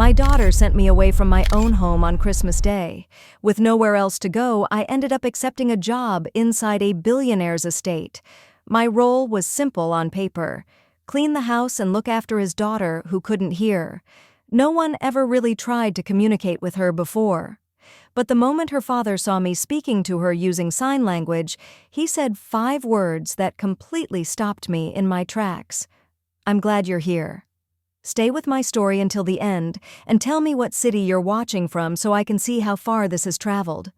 My daughter sent me away from my own home on Christmas Day. With nowhere else to go, I ended up accepting a job inside a billionaire's estate. My role was simple on paper: clean the house and look after his daughter who couldn't hear. No one ever really tried to communicate with her before. But the moment her father saw me speaking to her using sign language, he said 5 words that completely stopped me in my tracks. "I'm glad you're here. Stay with my story until the end and tell me what city you're watching from so I can see how far this has traveled."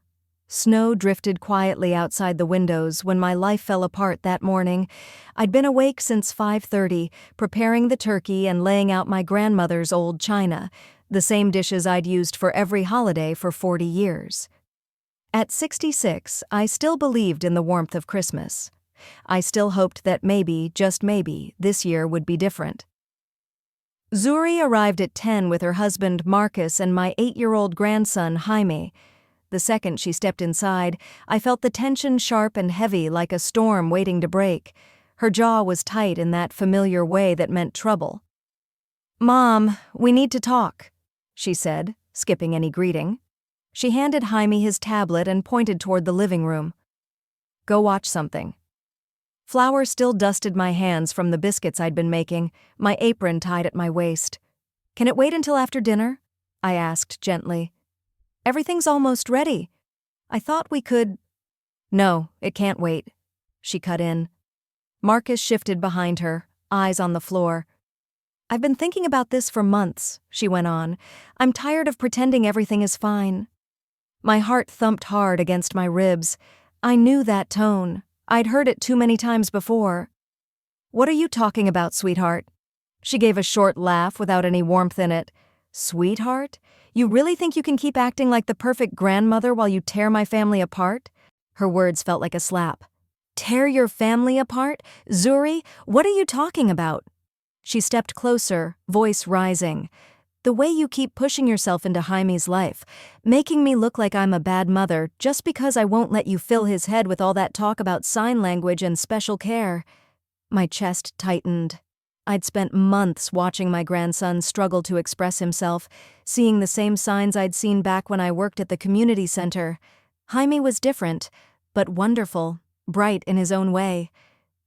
Snow drifted quietly outside the windows when my life fell apart that morning. I'd been awake since 5:30, preparing the turkey and laying out my grandmother's old china, the same dishes I'd used for every holiday for 40 years. At 66, I still believed in the warmth of Christmas. I still hoped that maybe, just maybe, this year would be different. Zuri arrived at 10 with her husband Marcus and my 8-year-old grandson Jaime. The second she stepped inside, I felt the tension sharp and heavy like a storm waiting to break. Her jaw was tight in that familiar way that meant trouble. "Mom, we need to talk," she said, skipping any greeting. She handed Jaime his tablet and pointed toward the living room. "Go watch something." Flour still dusted my hands from the biscuits I'd been making, my apron tied at my waist. "Can it wait until after dinner?" I asked gently. "Everything's almost ready. I thought we could—" "No, it can't wait," she cut in. Marcus shifted behind her, eyes on the floor. "I've been thinking about this for months," she went on. "I'm tired of pretending everything is fine." My heart thumped hard against my ribs. I knew that tone. I'd heard it too many times before. "What are you talking about, sweetheart?" She gave a short laugh without any warmth in it. "Sweetheart? You really think you can keep acting like the perfect grandmother while you tear my family apart?" Her words felt like a slap. "Tear your family apart? Zuri, what are you talking about?" She stepped closer, voice rising. "The way you keep pushing yourself into Jaime's life, making me look like I'm a bad mother just because I won't let you fill his head with all that talk about sign language and special care." My chest tightened. I'd spent months watching my grandson struggle to express himself, seeing the same signs I'd seen back when I worked at the community center. Jaime was different, but wonderful, bright in his own way.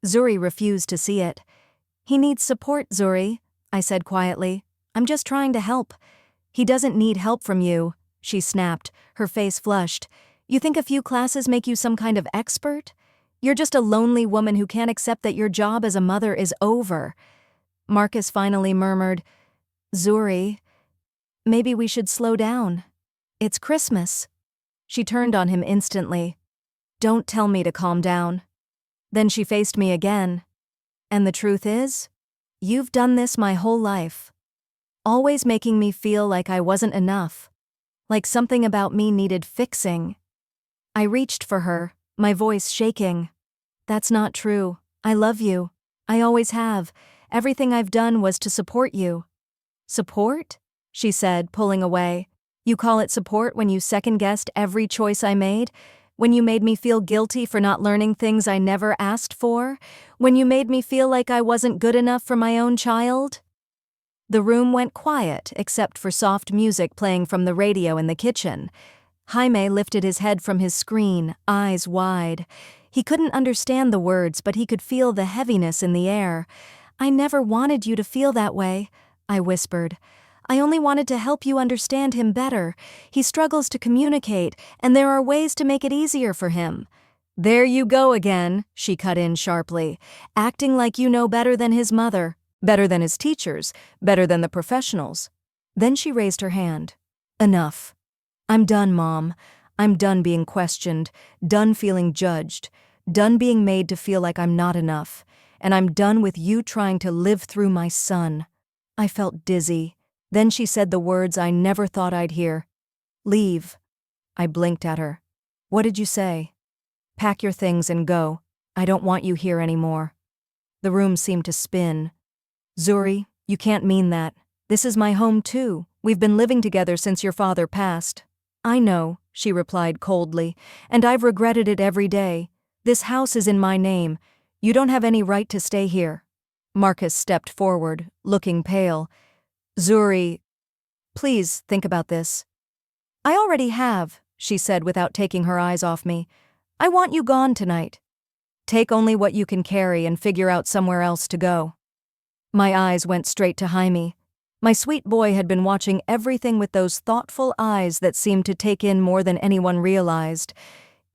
Zuri refused to see it. "He needs support, Zuri," I said quietly. "I'm just trying to help." "He doesn't need help from you," she snapped, her face flushed. "You think a few classes make you some kind of expert? You're just a lonely woman who can't accept that your job as a mother is over." Marcus finally murmured, "Zuri, maybe we should slow down. It's Christmas." She turned on him instantly. "Don't tell me to calm down." Then she faced me again. "And the truth is, you've done this my whole life. Always making me feel like I wasn't enough, like something about me needed fixing." I reached for her, my voice shaking. "That's not true. I love you. I always have. Everything I've done was to support you." "Support?" she said, pulling away. "You call it support when you second-guessed every choice I made? When you made me feel guilty for not learning things I never asked for? When you made me feel like I wasn't good enough for my own child?" The room went quiet except for soft music playing from the radio in the kitchen. Jaime lifted his head from his screen, eyes wide. He couldn't understand the words, but he could feel the heaviness in the air. "I never wanted you to feel that way," I whispered. "I only wanted to help you understand him better. He struggles to communicate, and there are ways to make it easier for him." "There you go again," she cut in sharply, "acting like you know better than his mother, better than his teachers, better than the professionals." Then she raised her hand. "Enough. I'm done, Mom. I'm done being questioned, done feeling judged, done being made to feel like I'm not enough, and I'm done with you trying to live through my son." I felt dizzy. Then she said the words I never thought I'd hear. "Leave." I blinked at her. "What did you say?" "Pack your things and go. I don't want you here anymore." The room seemed to spin. "Zuri, you can't mean that. This is my home too. We've been living together since your father passed." "I know," she replied coldly, "and I've regretted it every day. This house is in my name. You don't have any right to stay here." Marcus stepped forward, looking pale. "Zuri, Please think about this. I already have, she said without taking her eyes off me. I want you gone tonight. Take only what you can carry and figure out somewhere else to go. My eyes went straight to Jaime. My sweet boy had been watching everything with those thoughtful eyes that seemed to take in more than anyone realized.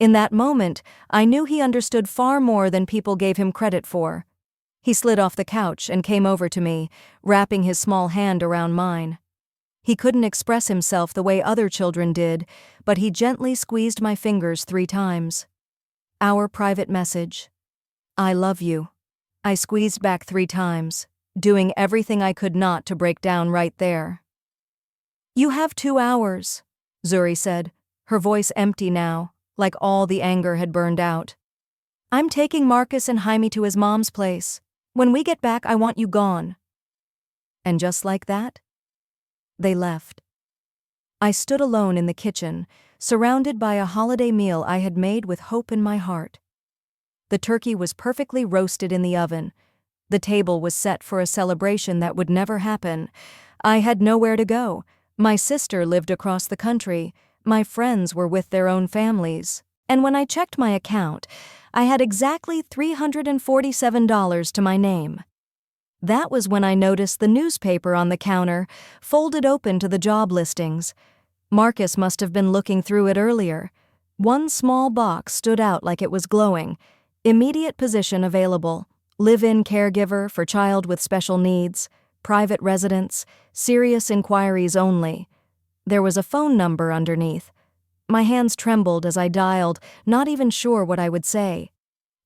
In that moment, I knew he understood far more than people gave him credit for. He slid off the couch and came over to me, wrapping his small hand around mine. He couldn't express himself the way other children did, but he gently squeezed my fingers 3 times. Our private message. I love you. I squeezed back 3 times, doing everything I could not to break down right there. You have 2 hours, Zuri said, her voice empty now, like all the anger had burned out. I'm taking Marcus and Jaime to his mom's place. When we get back, I want you gone. And just like that, they left. I stood alone in the kitchen, surrounded by a holiday meal I had made with hope in my heart. The turkey was perfectly roasted in the oven. The table was set for a celebration that would never happen. I had nowhere to go. My sister lived across the country. My friends were with their own families. And when I checked my account, I had exactly $347 to my name. That was when I noticed the newspaper on the counter, folded open to the job listings. Marcus must have been looking through it earlier. One small box stood out like it was glowing. Immediate position available. Live-in caregiver for child with special needs. Private residence. Serious inquiries only. There was a phone number underneath. My hands trembled as I dialed, not even sure what I would say.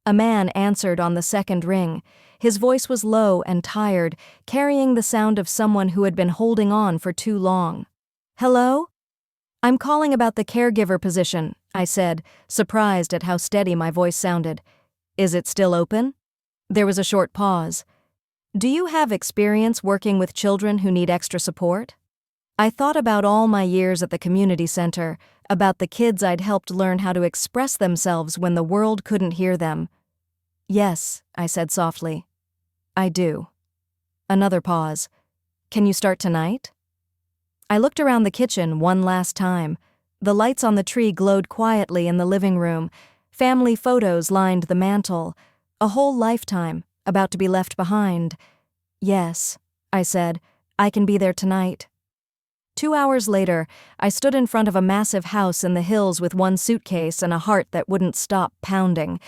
A man answered on the second ring. His voice was low and tired, carrying the sound of someone who had been holding on for too long. Hello? I'm calling about the caregiver position, I said, surprised at how steady my voice sounded. Is it still open? There was a short pause. Do you have experience working with children who need extra support? I thought about all my years at the community center, about the kids I'd helped learn how to express themselves when the world couldn't hear them. Yes, I said softly. I do. Another pause. Can you start tonight? I looked around the kitchen one last time. The lights on the tree glowed quietly in the living room. Family photos lined the mantel. A whole lifetime, about to be left behind. Yes, I said, I can be there tonight. 2 hours later, I stood in front of a massive house in the hills with one suitcase and a heart that wouldn't stop pounding.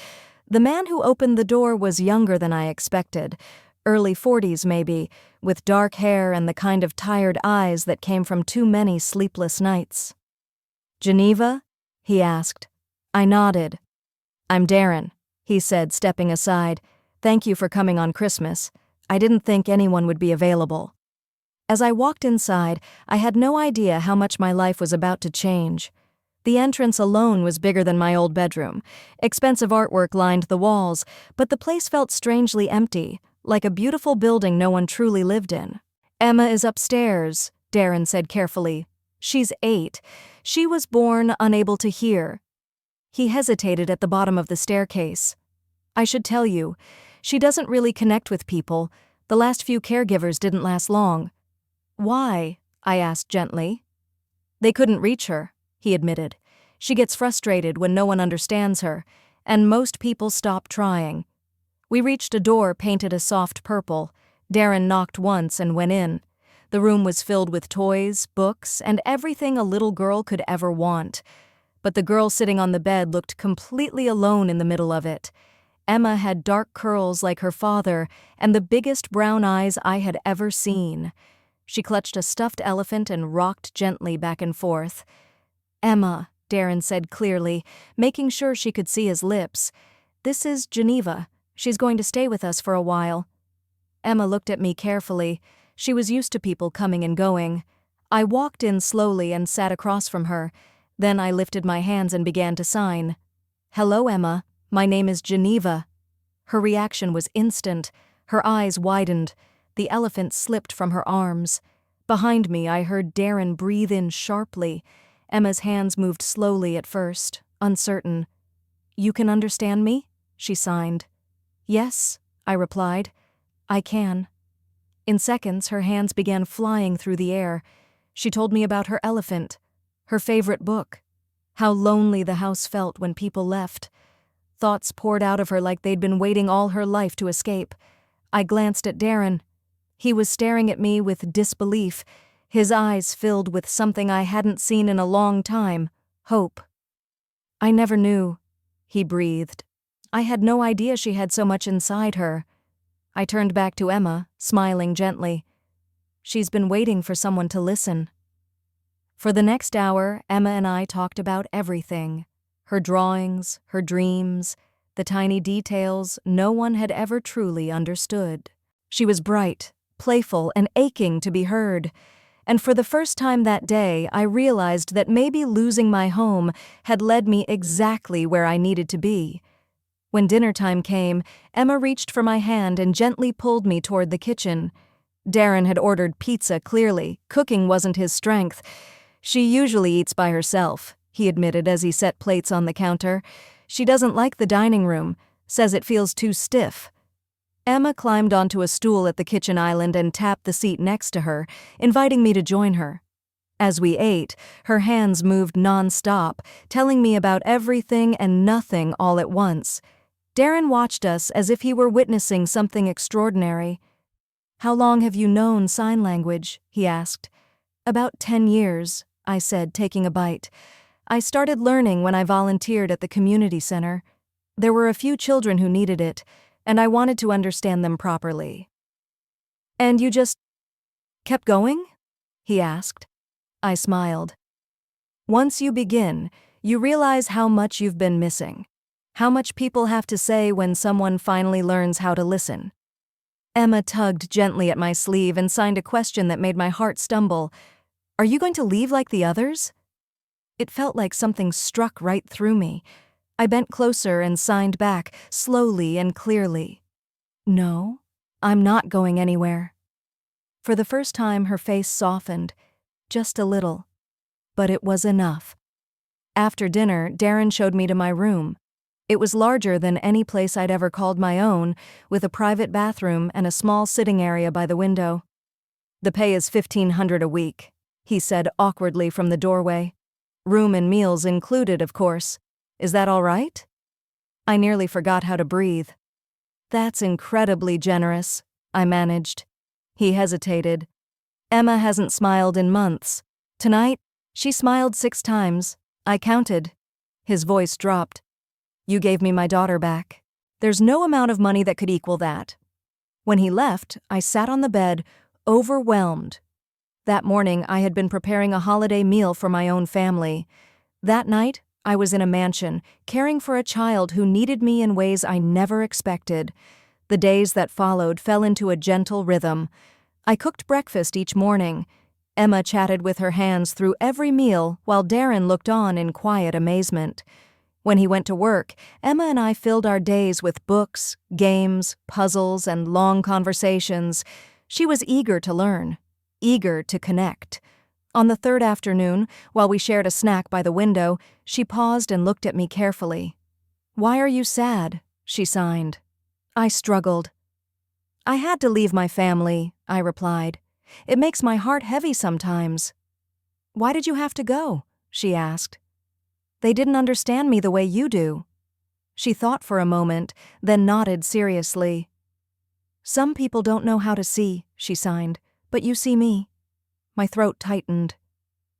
The man who opened the door was younger than I expected, early 40s maybe, with dark hair and the kind of tired eyes that came from too many sleepless nights. Geneva? He asked. I nodded. I'm Darren, he said, stepping aside. Thank you for coming on Christmas. I didn't think anyone would be available. As I walked inside, I had no idea how much my life was about to change. The entrance alone was bigger than my old bedroom. Expensive artwork lined the walls, but the place felt strangely empty, like a beautiful building no one truly lived in. Emma is upstairs, Darren said carefully. She's 8. She was born unable to hear. He hesitated at the bottom of the staircase. I should tell you, she doesn't really connect with people. The last few caregivers didn't last long. Why? I asked gently. They couldn't reach her, he admitted. She gets frustrated when no one understands her, and most people stop trying. We reached a door painted a soft purple. Darren knocked once and went in. The room was filled with toys, books, and everything a little girl could ever want. But the girl sitting on the bed looked completely alone in the middle of it. Emma had dark curls like her father and the biggest brown eyes I had ever seen. She clutched a stuffed elephant and rocked gently back and forth. Emma, Darren said clearly, making sure she could see his lips. This is Geneva. She's going to stay with us for a while. Emma looked at me carefully. She was used to people coming and going. I walked in slowly and sat across from her. Then I lifted my hands and began to sign. Hello, Emma. My name is Geneva. Her reaction was instant. Her eyes widened. The elephant slipped from her arms. Behind me, I heard Darren breathe in sharply. Emma's hands moved slowly at first, uncertain. You can understand me? She signed. Yes, I replied. I can. In seconds, her hands began flying through the air. She told me about her elephant, her favorite book, how lonely the house felt when people left. Thoughts poured out of her like they'd been waiting all her life to escape. I glanced at Darren. He was staring at me with disbelief, his eyes filled with something I hadn't seen in a long time, hope. "I never knew," he breathed. "I had no idea she had so much inside her." I turned back to Emma, smiling gently. "She's been waiting for someone to listen." For the next hour, Emma and I talked about everything. Her drawings, her dreams, the tiny details no one had ever truly understood. She was bright, playful, and aching to be heard. And for the first time that day, I realized that maybe losing my home had led me exactly where I needed to be. When dinner time came, Emma reached for my hand and gently pulled me toward the kitchen. Darren had ordered pizza clearly. Cooking wasn't his strength. "She usually eats by herself," he admitted as he set plates on the counter. "She doesn't like the dining room, says it feels too stiff." Emma climbed onto a stool at the kitchen island and tapped the seat next to her, inviting me to join her. As we ate, her hands moved non-stop, telling me about everything and nothing all at once. Darren watched us as if he were witnessing something extraordinary. "How long have you known sign language?" he asked. "About 10 years, I said, taking a bite. "I started learning when I volunteered at the community center. There were a few children who needed it, and I wanted to understand them properly." "And you just kept going?" he asked. I smiled. "Once you begin, you realize how much you've been missing, how much people have to say when someone finally learns how to listen." Emma tugged gently at my sleeve and signed a question that made my heart stumble. "Are you going to leave like the others?" It felt like something struck right through me. I bent closer and signed back, slowly and clearly. "No, I'm not going anywhere." For the first time, her face softened, just a little. But it was enough. After dinner, Darren showed me to my room. It was larger than any place I'd ever called my own, with a private bathroom and a small sitting area by the window. "The pay is $1,500 a week," he said awkwardly from the doorway. "Room and meals included, of course. Is that all right?" I nearly forgot how to breathe. "That's incredibly generous," I managed. He hesitated. Emma hasn't smiled in months. Tonight, she smiled 6 times. I counted. His voice dropped. "You gave me my daughter back. There's no amount of money that could equal that." When he left, I sat on the bed, overwhelmed. That morning, I had been preparing a holiday meal for my own family. That night, I was in a mansion, caring for a child who needed me in ways I never expected. The days that followed fell into a gentle rhythm. I cooked breakfast each morning. Emma chatted with her hands through every meal while Darren looked on in quiet amazement. When he went to work, Emma and I filled our days with books, games, puzzles, and long conversations. She was eager to learn, eager to connect. On the 3rd afternoon, while we shared a snack by the window, she paused and looked at me carefully. "Why are you sad?" she signed. I struggled. "I had to leave my family," I replied. "It makes my heart heavy sometimes." "Why did you have to go?" she asked. "They didn't understand me the way you do." She thought for a moment, then nodded seriously. "Some people don't know how to see," she signed, "but you see me." My throat tightened.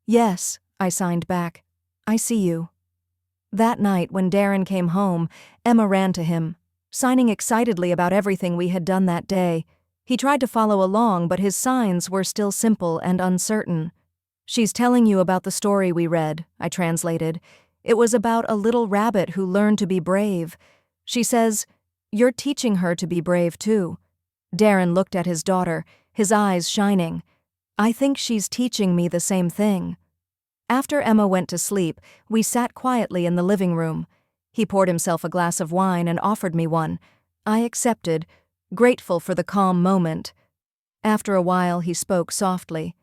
"Yes," I signed back. "I see you." That night, when Darren came home, Emma ran to him, signing excitedly about everything we had done that day. He tried to follow along, but his signs were still simple and uncertain. "She's telling you about the story we read," I translated. "It was about a little rabbit who learned to be brave. She says, you're teaching her to be brave too." Darren looked at his daughter, his eyes shining. "I think she's teaching me the same thing." After Emma went to sleep, we sat quietly in the living room. He poured himself a glass of wine and offered me one. I accepted, grateful for the calm moment. After a while, he spoke softly.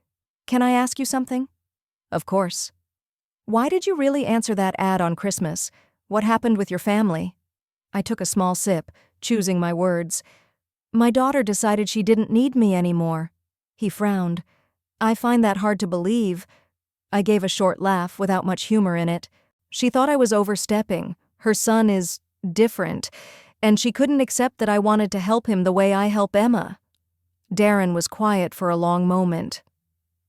"Can I ask you something?" "Of course." "Why did you really answer that ad on Christmas? What happened with your family?" I took a small sip, choosing my words. "My daughter decided she didn't need me anymore." He frowned. I find that hard to believe. I gave a short laugh without much humor in it. She thought I was overstepping. Her son is different, and she couldn't accept that I wanted to help him the way I help Emma. Darren was quiet for a long moment.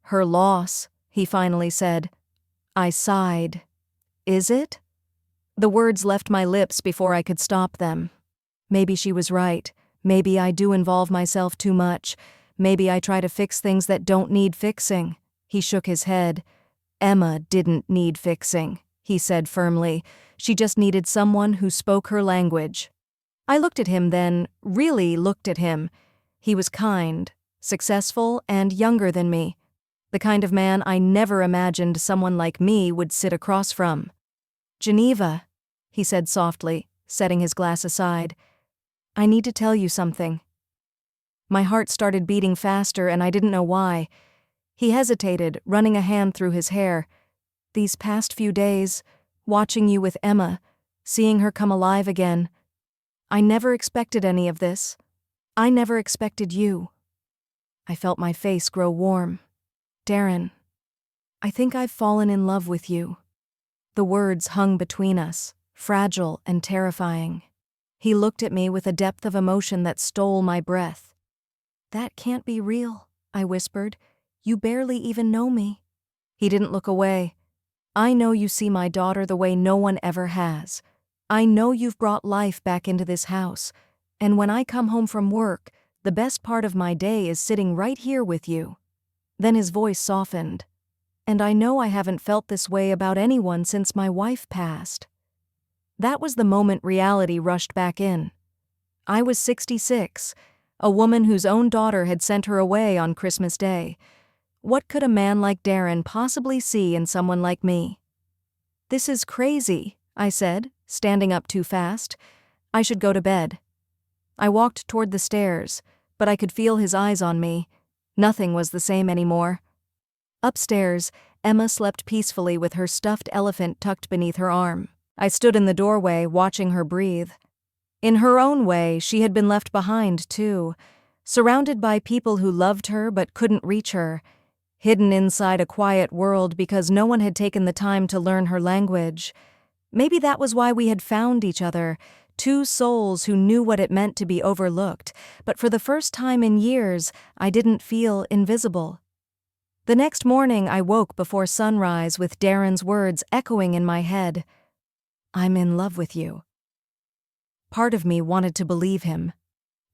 Her loss, he finally said. I sighed. Is it? The words left my lips before I could stop them. Maybe she was right. Maybe I do involve myself too much. Maybe I try to fix things that don't need fixing. He shook his head. Emma didn't need fixing, he said firmly. She just needed someone who spoke her language. I looked at him then, really looked at him. He was kind, successful, and younger than me. The kind of man I never imagined someone like me would sit across from. Geneva, he said softly, setting his glass aside. I need to tell you something. My heart started beating faster and I didn't know why. He hesitated, running a hand through his hair. These past few days, watching you with Emma, seeing her come alive again. I never expected any of this. I never expected you. I felt my face grow warm. Darren, I think I've fallen in love with you. The words hung between us, fragile and terrifying. He looked at me with a depth of emotion that stole my breath. That can't be real, I whispered. You barely even know me. He didn't look away. I know you see my daughter the way no one ever has. I know you've brought life back into this house. And when I come home from work, the best part of my day is sitting right here with you. Then his voice softened. And I know I haven't felt this way about anyone since my wife passed. That was the moment reality rushed back in. I was 66, a woman whose own daughter had sent her away on Christmas Day. What could a man like Darren possibly see in someone like me? This is crazy, I said, standing up too fast. I should go to bed. I walked toward the stairs, but I could feel his eyes on me. Nothing was the same anymore. Upstairs, Emma slept peacefully with her stuffed elephant tucked beneath her arm. I stood in the doorway, watching her breathe. In her own way, she had been left behind, too, surrounded by people who loved her but couldn't reach her, hidden inside a quiet world because no one had taken the time to learn her language. Maybe that was why we had found each other, two souls who knew what it meant to be overlooked, but for the first time in years, I didn't feel invisible. The next morning, I woke before sunrise with Darren's words echoing in my head. I'm in love with you. Part of me wanted to believe him.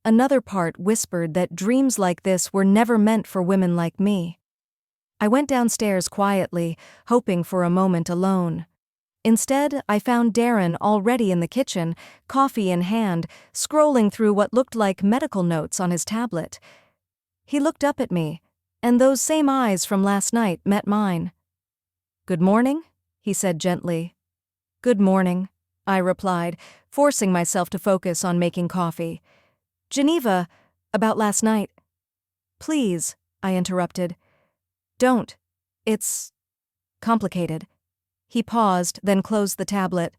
Another part whispered that dreams like this were never meant for women like me. I went downstairs quietly, hoping for a moment alone. Instead, I found Darren already in the kitchen, coffee in hand, scrolling through what looked like medical notes on his tablet. He looked up at me, and those same eyes from last night met mine. Good morning, he said gently. Good morning, I replied, forcing myself to focus on making coffee. Geneva, about last night. Please, I interrupted. Don't. It's complicated. He paused, then closed the tablet.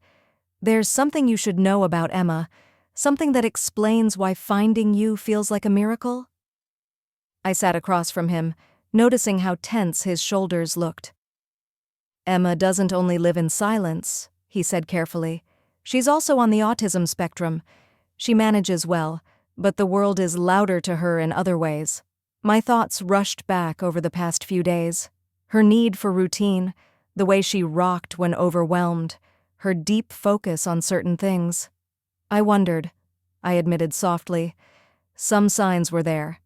There's something you should know about Emma, something that explains why finding you feels like a miracle. I sat across from him, noticing how tense his shoulders looked. Emma doesn't only live in silence, he said carefully. She's also on the autism spectrum. She manages well, but the world is louder to her in other ways. My thoughts rushed back over the past few days. Her need for routine, the way she rocked when overwhelmed, her deep focus on certain things. I wondered, I admitted softly. Some signs were there.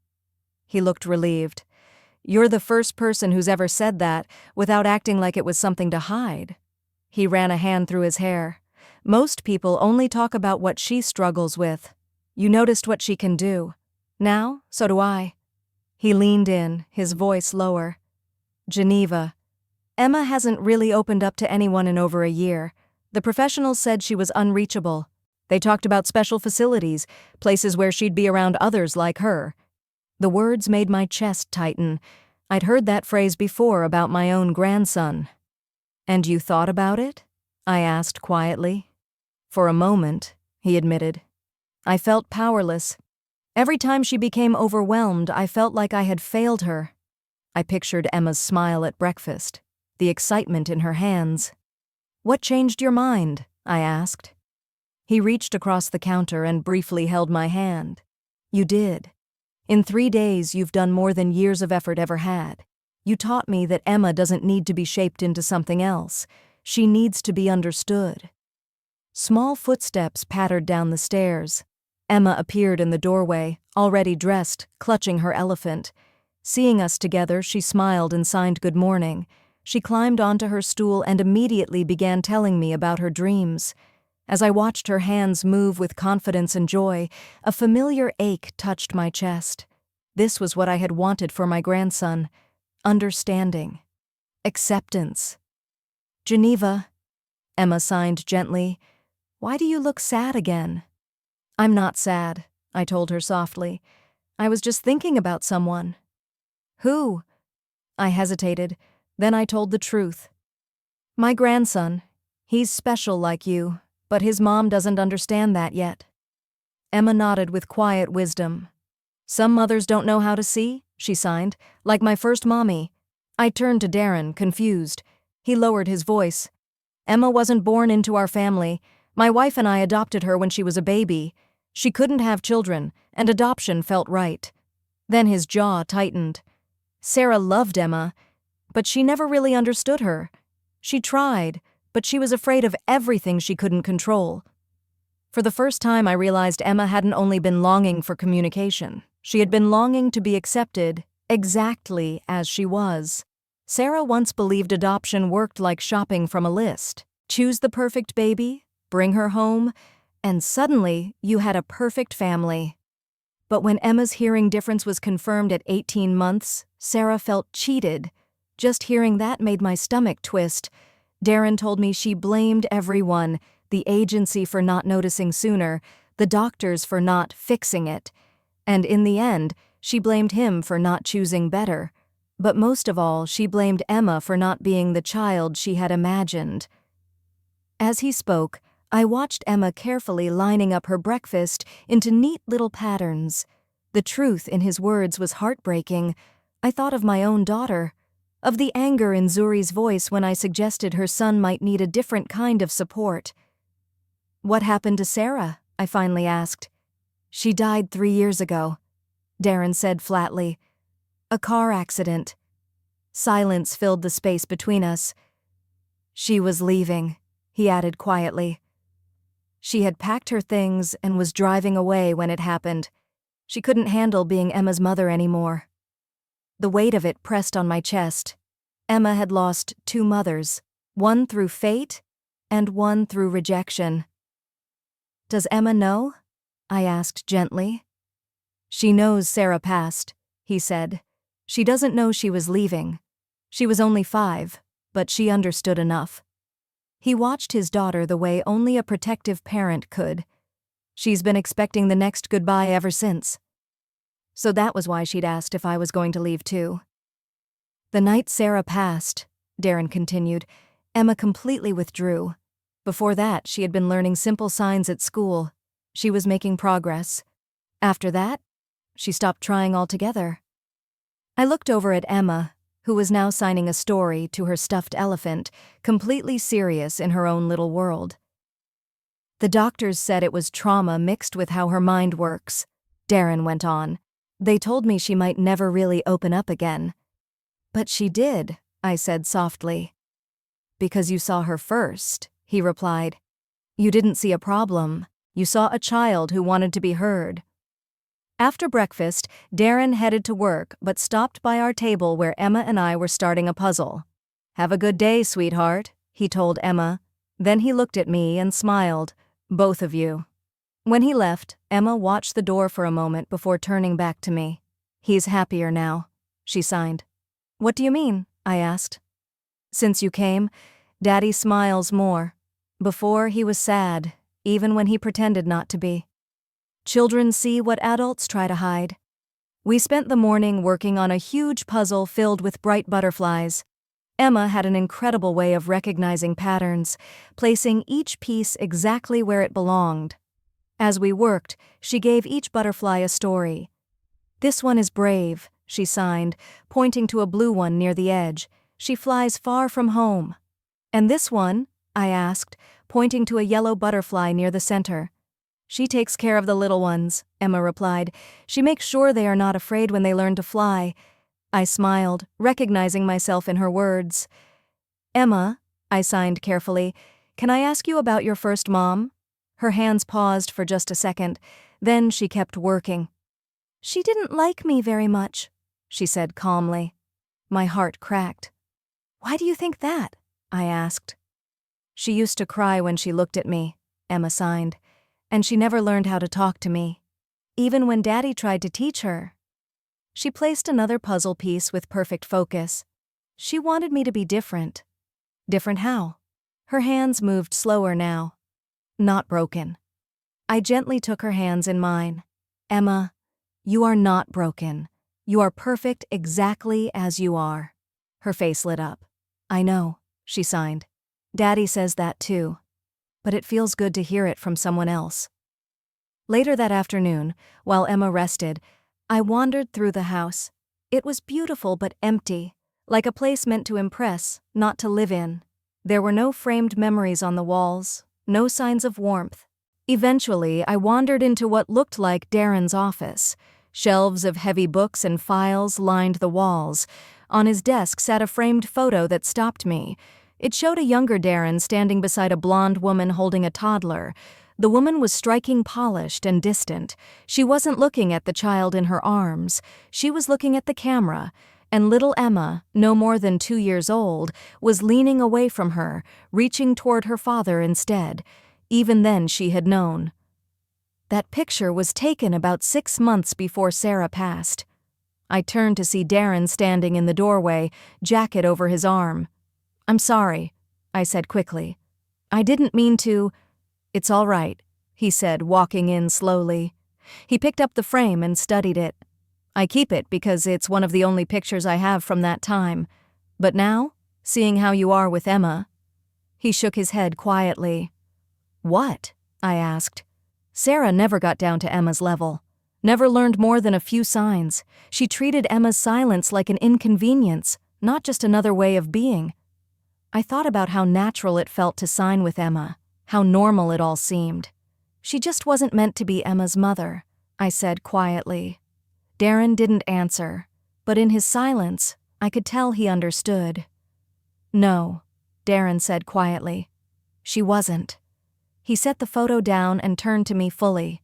He looked relieved. You're the first person who's ever said that without acting like it was something to hide. He ran a hand through his hair. Most people only talk about what she struggles with. You noticed what she can do. Now, so do I. He leaned in, his voice lower. Geneva. Emma hasn't really opened up to anyone in over a year. The professionals said she was unreachable. They talked about special facilities, places where she'd be around others like her. The words made my chest tighten. I'd heard that phrase before about my own grandson. And you thought about it? I asked quietly. For a moment, he admitted. I felt powerless. Every time she became overwhelmed, I felt like I had failed her. I pictured Emma's smile at breakfast, the excitement in her hands. "What changed your mind?" I asked. He reached across the counter and briefly held my hand. "You did. In 3 days, you've done more than years of effort ever had. You taught me that Emma doesn't need to be shaped into something else. She needs to be understood." Small footsteps pattered down the stairs. Emma appeared in the doorway, already dressed, clutching her elephant. Seeing us together, she smiled and signed good morning. She climbed onto her stool and immediately began telling me about her dreams. As I watched her hands move with confidence and joy, a familiar ache touched my chest. This was what I had wanted for my grandson: understanding, acceptance. "Geneva," Emma signed gently, "why do you look sad again?" "I'm not sad," I told her softly. "I was just thinking about someone." "Who?" I hesitated, then I told the truth. "My grandson. He's special like you, but his mom doesn't understand that yet." Emma nodded with quiet wisdom. "Some mothers don't know how to see," she signed, "like my first mommy." I turned to Darren, confused. He lowered his voice. "Emma wasn't born into our family. My wife and I adopted her when she was a baby. She couldn't have children, and adoption felt right." Then his jaw tightened. "Sarah loved Emma, but she never really understood her. She tried, but she was afraid of everything she couldn't control." For the first time, I realized Emma hadn't only been longing for communication. She had been longing to be accepted exactly as she was. Sarah once believed adoption worked like shopping from a list. Choose the perfect baby, bring her home, and suddenly you had a perfect family. But when Emma's hearing difference was confirmed at 18 months, Sarah felt cheated. Just hearing that made my stomach twist. Darren told me she blamed everyone: the agency for not noticing sooner, the doctors for not fixing it. And in the end, she blamed him for not choosing better. But most of all, she blamed Emma for not being the child she had imagined. As he spoke, I watched Emma carefully lining up her breakfast into neat little patterns. The truth in his words was heartbreaking. I thought of my own daughter, of the anger in Zuri's voice when I suggested her son might need a different kind of support. "What happened to Sarah?" I finally asked. "She died 3 years ago," Darren said flatly. "A car accident." Silence filled the space between us. "She was leaving," he added quietly. "She had packed her things and was driving away when it happened. She couldn't handle being Emma's mother anymore." The weight of it pressed on my chest. Emma had lost 2 mothers, one through fate and one through rejection. "Does Emma know?" I asked gently. "She knows Sarah passed," he said. "She doesn't know she was leaving. She was only 5, but she understood enough." He watched his daughter the way only a protective parent could. "She's been expecting the next goodbye ever since." So that was why she'd asked if I was going to leave too. "The night Sarah passed," Darren continued, "Emma completely withdrew. Before that, she had been learning simple signs at school. She was making progress. After that, she stopped trying altogether." I looked over at Emma, who was now signing a story to her stuffed elephant, completely serious in her own little world. "The doctors said it was trauma mixed with how her mind works," Darren went on. "They told me she might never really open up again." "But she did," I said softly. "Because you saw her first," he replied. "You didn't see a problem. You saw a child who wanted to be heard." After breakfast, Darren headed to work but stopped by our table where Emma and I were starting a puzzle. "Have a good day, sweetheart," he told Emma. Then he looked at me and smiled. "Both of you." When he left, Emma watched the door for a moment before turning back to me. "He's happier now," she signed. "What do you mean?" I asked. "Since you came, Daddy smiles more. Before, he was sad, even when he pretended not to be. Children see what adults try to hide." We spent the morning working on a huge puzzle filled with bright butterflies. Emma had an incredible way of recognizing patterns, placing each piece exactly where it belonged. As we worked, she gave each butterfly a story. "This one is brave," she signed, pointing to a blue one near the edge. She flies far from home. And this one? I asked, pointing to a yellow butterfly near the center. She takes care of the little ones, Emma replied. She makes sure they are not afraid when they learn to fly. I smiled, recognizing myself in her words. Emma, I signed carefully, can I ask you about your first mom? Her hands paused for just a second, then she kept working. She didn't like me very much, she said calmly. My heart cracked. Why do you think that? I asked. She used to cry when she looked at me, Emma signed, and she never learned how to talk to me, even when Daddy tried to teach her. She placed another puzzle piece with perfect focus. She wanted me to be different. Different how? Her hands moved slower now. Not broken. I gently took her hands in mine. Emma, you are not broken. You are perfect exactly as you are. Her face lit up. I know, she signed. Daddy says that too. But it feels good to hear it from someone else. Later that afternoon, while Emma rested, I wandered through the house. It was beautiful but empty, like a place meant to impress, not to live in. There were no framed memories on the walls, no signs of warmth. Eventually, I wandered into what looked like Darren's office. Shelves of heavy books and files lined the walls. On his desk sat a framed photo that stopped me. It showed a younger Darren standing beside a blonde woman holding a toddler. The woman was striking polished and distant. She wasn't looking at the child in her arms. She was looking at the camera, and little Emma, no more than 2 years old, was leaning away from her, reaching toward her father instead. Even then she had known. That picture was taken about 6 months before Sarah passed. I turned to see Darren standing in the doorway, jacket over his arm. I'm sorry, I said quickly. I didn't mean to. It's all right, he said, walking in slowly. He picked up the frame and studied it. I keep it because it's one of the only pictures I have from that time. But now, seeing how you are with Emma. He shook his head quietly. What? I asked. Sarah never got down to Emma's level. Never learned more than a few signs. She treated Emma's silence like an inconvenience, not just another way of being. I thought about how natural it felt to sign with Emma, how normal it all seemed. She just wasn't meant to be Emma's mother, I said quietly. Darren didn't answer, but in his silence, I could tell he understood. No, Darren said quietly. She wasn't. He set the photo down and turned to me fully.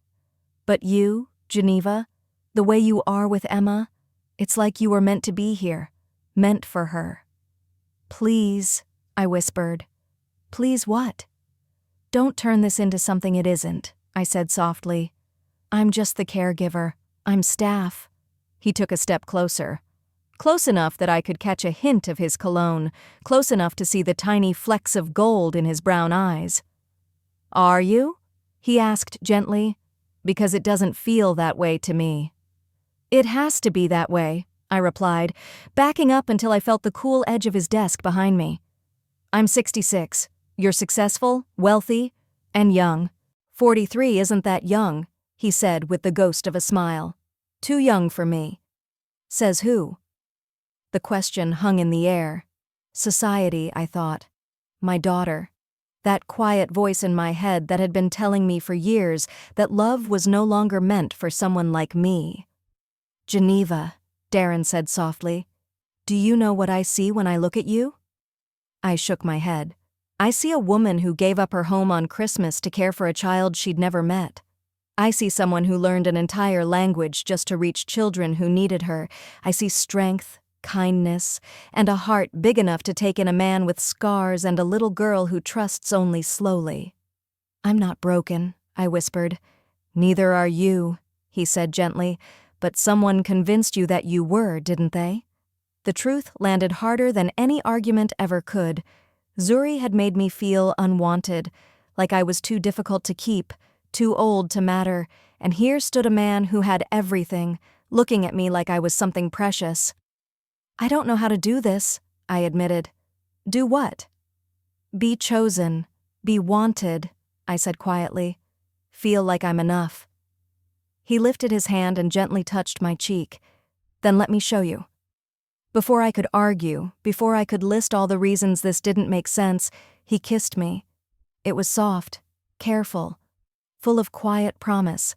But you, Geneva, the way you are with Emma, it's like you were meant to be here, meant for her. Please, I whispered. Please what? Don't turn this into something it isn't, I said softly. I'm just the caregiver. I'm staff. He took a step closer. Close enough that I could catch a hint of his cologne, close enough to see the tiny flecks of gold in his brown eyes. Are you? He asked gently. Because it doesn't feel that way to me. It has to be that way, I replied, backing up until I felt the cool edge of his desk behind me. I'm 66. You're successful, wealthy, and young. 43 isn't that young, he said with the ghost of a smile. Too young for me. Says who? The question hung in the air. Society, I thought. My daughter. That quiet voice in my head that had been telling me for years that love was no longer meant for someone like me. Geneva, Darren said softly, do you know what I see when I look at you? I shook my head. I see a woman who gave up her home on Christmas to care for a child she'd never met. I see someone who learned an entire language just to reach children who needed her. I see strength, kindness, and a heart big enough to take in a man with scars and a little girl who trusts only slowly. I'm not broken, I whispered. Neither are you, he said gently, but someone convinced you that you were, didn't they? The truth landed harder than any argument ever could. Zuri had made me feel unwanted, like I was too difficult to keep, too old to matter, and here stood a man who had everything, looking at me like I was something precious. I don't know how to do this, I admitted. Do what? Be chosen, be wanted, I said quietly. Feel like I'm enough. He lifted his hand and gently touched my cheek. Then let me show you. Before I could argue, before I could list all the reasons this didn't make sense, he kissed me. It was soft, careful, full of quiet promise,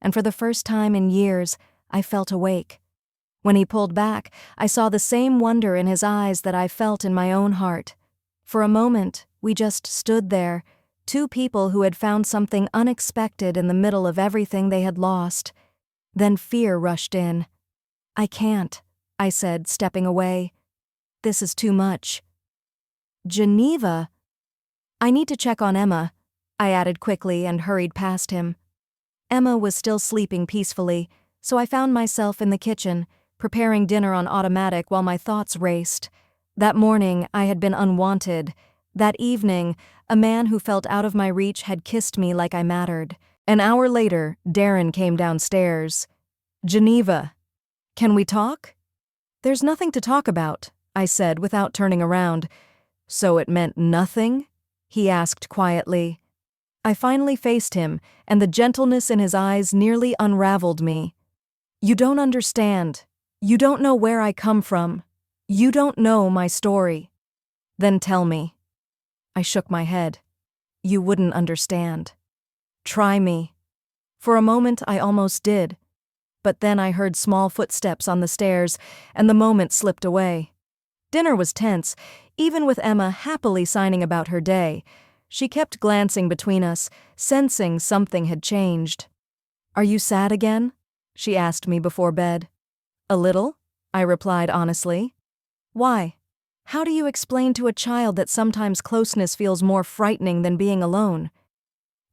and for the first time in years, I felt awake. When he pulled back, I saw the same wonder in his eyes that I felt in my own heart. For a moment, we just stood there, two people who had found something unexpected in the middle of everything they had lost. Then fear rushed in. "I can't," I said, stepping away. "This is too much." "Geneva?" "I need to check on Emma," I added quickly and hurried past him. Emma was still sleeping peacefully, so I found myself in the kitchen, preparing dinner on automatic while my thoughts raced. That morning, I had been unwanted. That evening, a man who felt out of my reach had kissed me like I mattered. An hour later, Darren came downstairs. "Geneva, can we talk?" "There's nothing to talk about," I said without turning around. "So it meant nothing?" he asked quietly. I finally faced him, and the gentleness in his eyes nearly unraveled me. "You don't understand. You don't know where I come from. You don't know my story." "Then tell me." I shook my head. "You wouldn't understand." "Try me." For a moment I almost did, but then I heard small footsteps on the stairs, and the moment slipped away. Dinner was tense, even with Emma happily signing about her day. She kept glancing between us, sensing something had changed. "Are you sad again?" she asked me before bed. "A little," I replied honestly. "Why? How do you explain to a child that sometimes closeness feels more frightening than being alone?"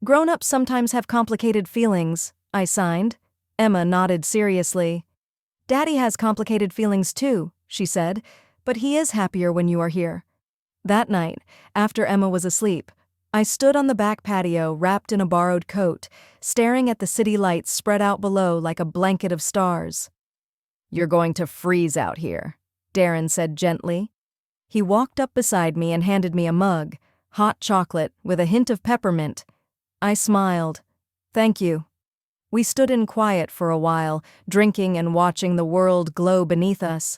"Grown-ups sometimes have complicated feelings," I signed. Emma nodded seriously. "Daddy has complicated feelings too," she said, "but he is happier when you are here." That night, after Emma was asleep, I stood on the back patio wrapped in a borrowed coat, staring at the city lights spread out below like a blanket of stars. "You're going to freeze out here," Darren said gently. He walked up beside me and handed me a mug, hot chocolate with a hint of peppermint. I smiled. "Thank you." We stood in quiet for a while, drinking and watching the world glow beneath us.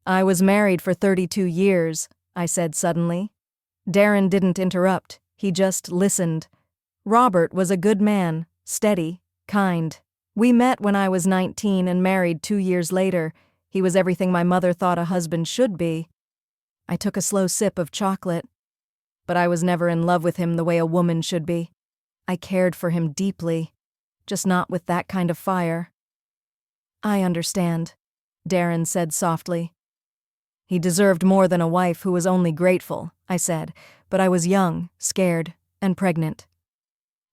"I was married for 32 years, I said suddenly. Darren didn't interrupt, he just listened. Robert was a good man, steady, kind. We met when I was 19 and married 2 years later. He was everything my mother thought a husband should be. I took a slow sip of chocolate. But I was never in love with him the way a woman should be. I cared for him deeply, just not with that kind of fire. "I understand," Darren said softly. "He deserved more than a wife who was only grateful," I said, but I was young, scared, and pregnant.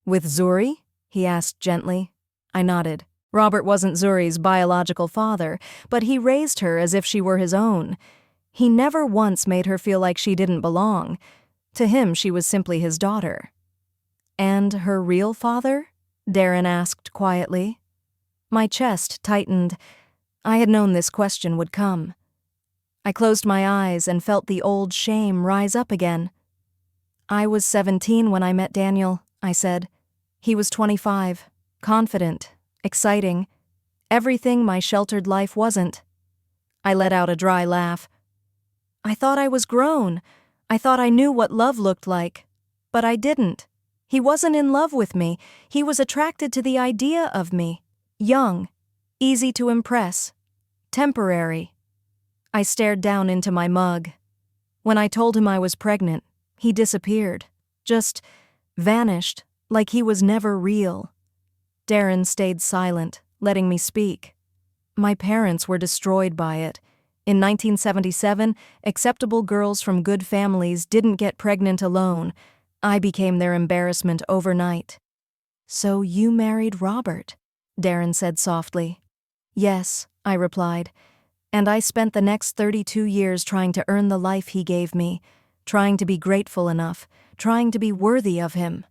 "With Zuri?" he asked gently. I nodded. Robert wasn't Zuri's biological father, but he raised her as if she were his own. He never once made her feel like she didn't belong. To him, she was simply his daughter. "And her real father?" Darren asked quietly. My chest tightened. I had known this question would come. I closed my eyes and felt the old shame rise up again. "I was 17 when I met Daniel," I said. "He was 25, confident, exciting, everything my sheltered life wasn't." I let out a dry laugh. "I thought I was grown. I thought I knew what love looked like. But I didn't. He wasn't in love with me. He was attracted to the idea of me. Young, easy to impress, temporary." I stared down into my mug. When I told him I was pregnant, he disappeared, just vanished, like he was never real. Darren stayed silent, letting me speak. My parents were destroyed by it. In 1977, acceptable girls from good families didn't get pregnant alone. I became their embarrassment overnight. "So you married Robert?" Darren said softly. "Yes," I replied. "And I spent the next 32 years trying to earn the life he gave me, trying to be grateful enough, trying to be worthy of him."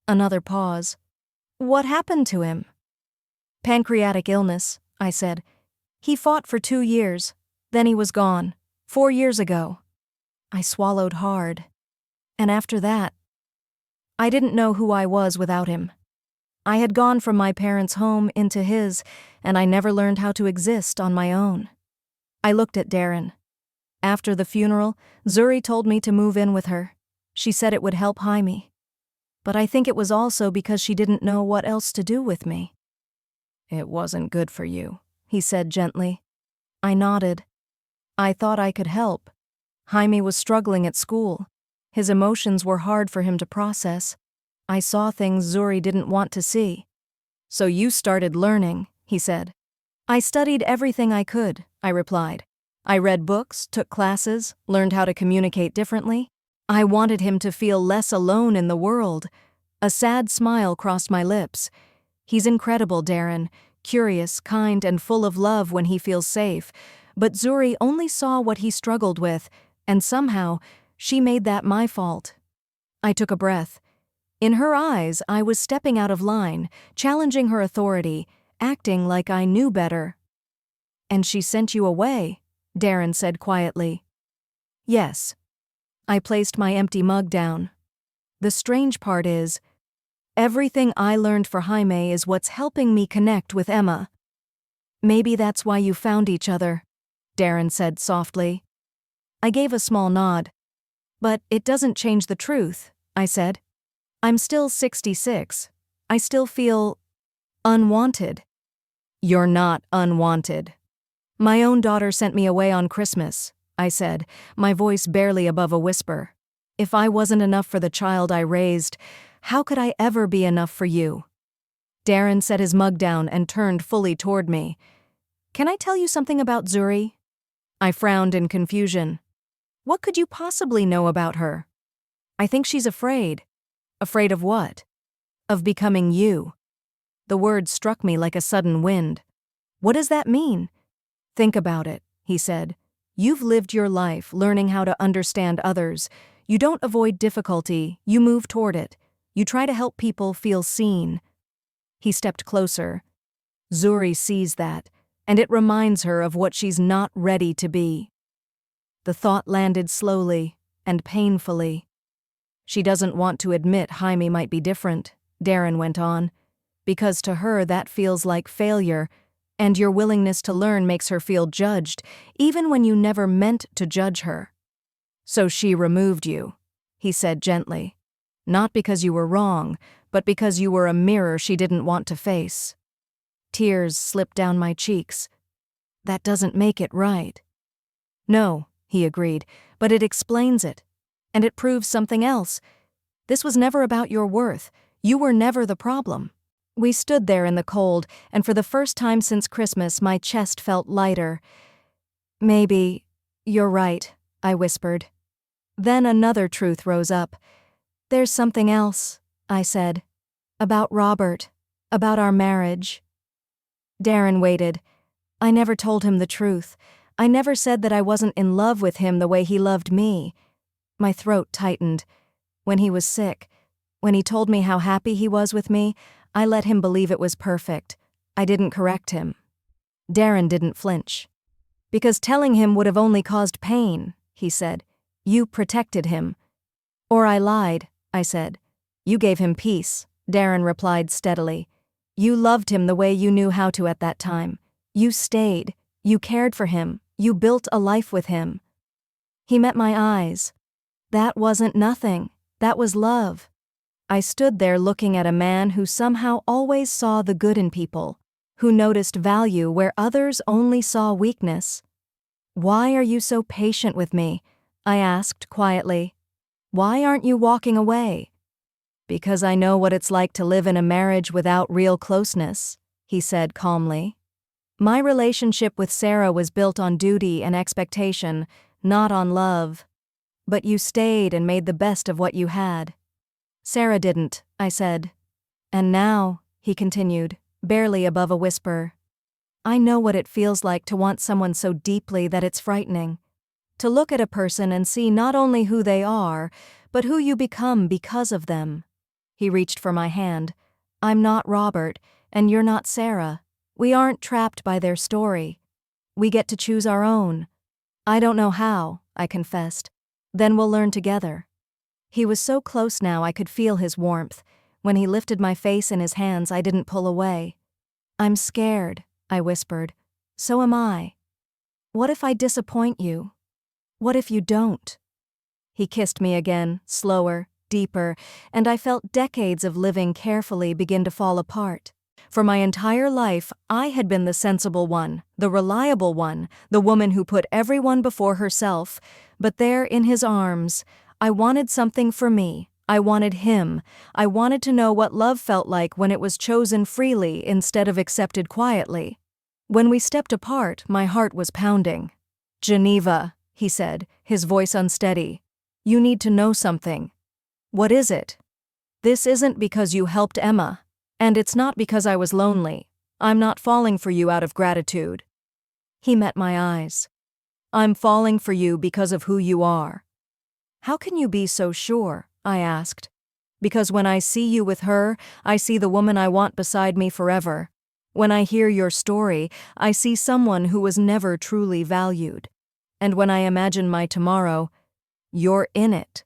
Another pause. "What happened to him?" "Pancreatic illness," I said. "He fought for 2 years. Then he was gone. 4 years ago." I swallowed hard. And after that, I didn't know who I was without him. I had gone from my parents' home into his, and I never learned how to exist on my own. I looked at Darren. After the funeral, Zuri told me to move in with her. She said it would help Jaime. But I think it was also because she didn't know what else to do with me. It wasn't good for you, he said gently. I nodded. I thought I could help. Jaime was struggling at school. His emotions were hard for him to process. I saw things Zuri didn't want to see. So you started learning, he said. I studied everything I could, I replied. I read books, took classes, learned how to communicate differently. I wanted him to feel less alone in the world. A sad smile crossed my lips. He's incredible, Darren, curious, kind, and full of love when he feels safe. But Zuri only saw what he struggled with, and somehow, she made that my fault. I took a breath. In her eyes, I was stepping out of line, challenging her authority, acting like I knew better. And she sent you away, Darren said quietly. Yes. I placed my empty mug down. The strange part is, everything I learned for Jaime is what's helping me connect with Emma. Maybe that's why you found each other, Darren said softly. I gave a small nod. But it doesn't change the truth, I said. I'm still 66. I still feel unwanted. You're not unwanted. My own daughter sent me away on Christmas, I said, my voice barely above a whisper. If I wasn't enough for the child I raised, how could I ever be enough for you? Darren set his mug down and turned fully toward me. Can I tell you something about Zuri? I frowned in confusion. What could you possibly know about her? I think she's afraid. Afraid of what? Of becoming you. The word struck me like a sudden wind. What does that mean? Think about it, he said. You've lived your life learning how to understand others. You don't avoid difficulty, you move toward it. You try to help people feel seen. He stepped closer. Zuri sees that, and it reminds her of what she's not ready to be. The thought landed slowly and painfully. She doesn't want to admit Jaime might be different, Darren went on, because to her that feels like failure, and your willingness to learn makes her feel judged, even when you never meant to judge her. So she removed you, he said gently. Not because you were wrong, but because you were a mirror she didn't want to face. Tears slipped down my cheeks. That doesn't make it right. No, he agreed, but it explains it. And it proves something else. This was never about your worth. You were never the problem. We stood there in the cold, and for the first time since Christmas, my chest felt lighter. Maybe you're right, I whispered. Then another truth rose up. There's something else, I said. About Robert. About our marriage. Darren waited. I never told him the truth. I never said that I wasn't in love with him the way he loved me. My throat tightened. When he was sick, when he told me how happy he was with me, I let him believe it was perfect. I didn't correct him. Darren didn't flinch. Because telling him would have only caused pain, he said. You protected him. Or I lied, I said. You gave him peace, Darren replied steadily. You loved him the way you knew how to at that time. You stayed. You cared for him. You built a life with him. He met my eyes. That wasn't nothing. That was love. I stood there looking at a man who somehow always saw the good in people, who noticed value where others only saw weakness. Why are you so patient with me? I asked quietly. Why aren't you walking away? Because I know what it's like to live in a marriage without real closeness, he said calmly. My relationship with Sarah was built on duty and expectation, not on love. But you stayed and made the best of what you had. Sarah didn't, I said. And now, he continued, barely above a whisper, I know what it feels like to want someone so deeply that it's frightening. To look at a person and see not only who they are, but who you become because of them. He reached for my hand. I'm not Robert, and you're not Sarah. We aren't trapped by their story. We get to choose our own. I don't know how, I confessed. Then we'll learn together. He was so close now I could feel his warmth. When he lifted my face in his hands, I didn't pull away. "I'm scared," I whispered. "So am I. What if I disappoint you? What if you don't?" He kissed me again, slower, deeper, and I felt decades of living carefully begin to fall apart. For my entire life, I had been the sensible one, the reliable one, the woman who put everyone before herself, but there in his arms, I wanted something for me. I wanted him. I wanted to know what love felt like when it was chosen freely instead of accepted quietly. When we stepped apart, my heart was pounding. "Geneva," he said, his voice unsteady. "You need to know something." "What is it?" "This isn't because you helped Emma. And it's not because I was lonely. I'm not falling for you out of gratitude." He met my eyes. "I'm falling for you because of who you are." "How can you be so sure?" I asked. "Because when I see you with her, I see the woman I want beside me forever. When I hear your story, I see someone who was never truly valued. And when I imagine my tomorrow, you're in it."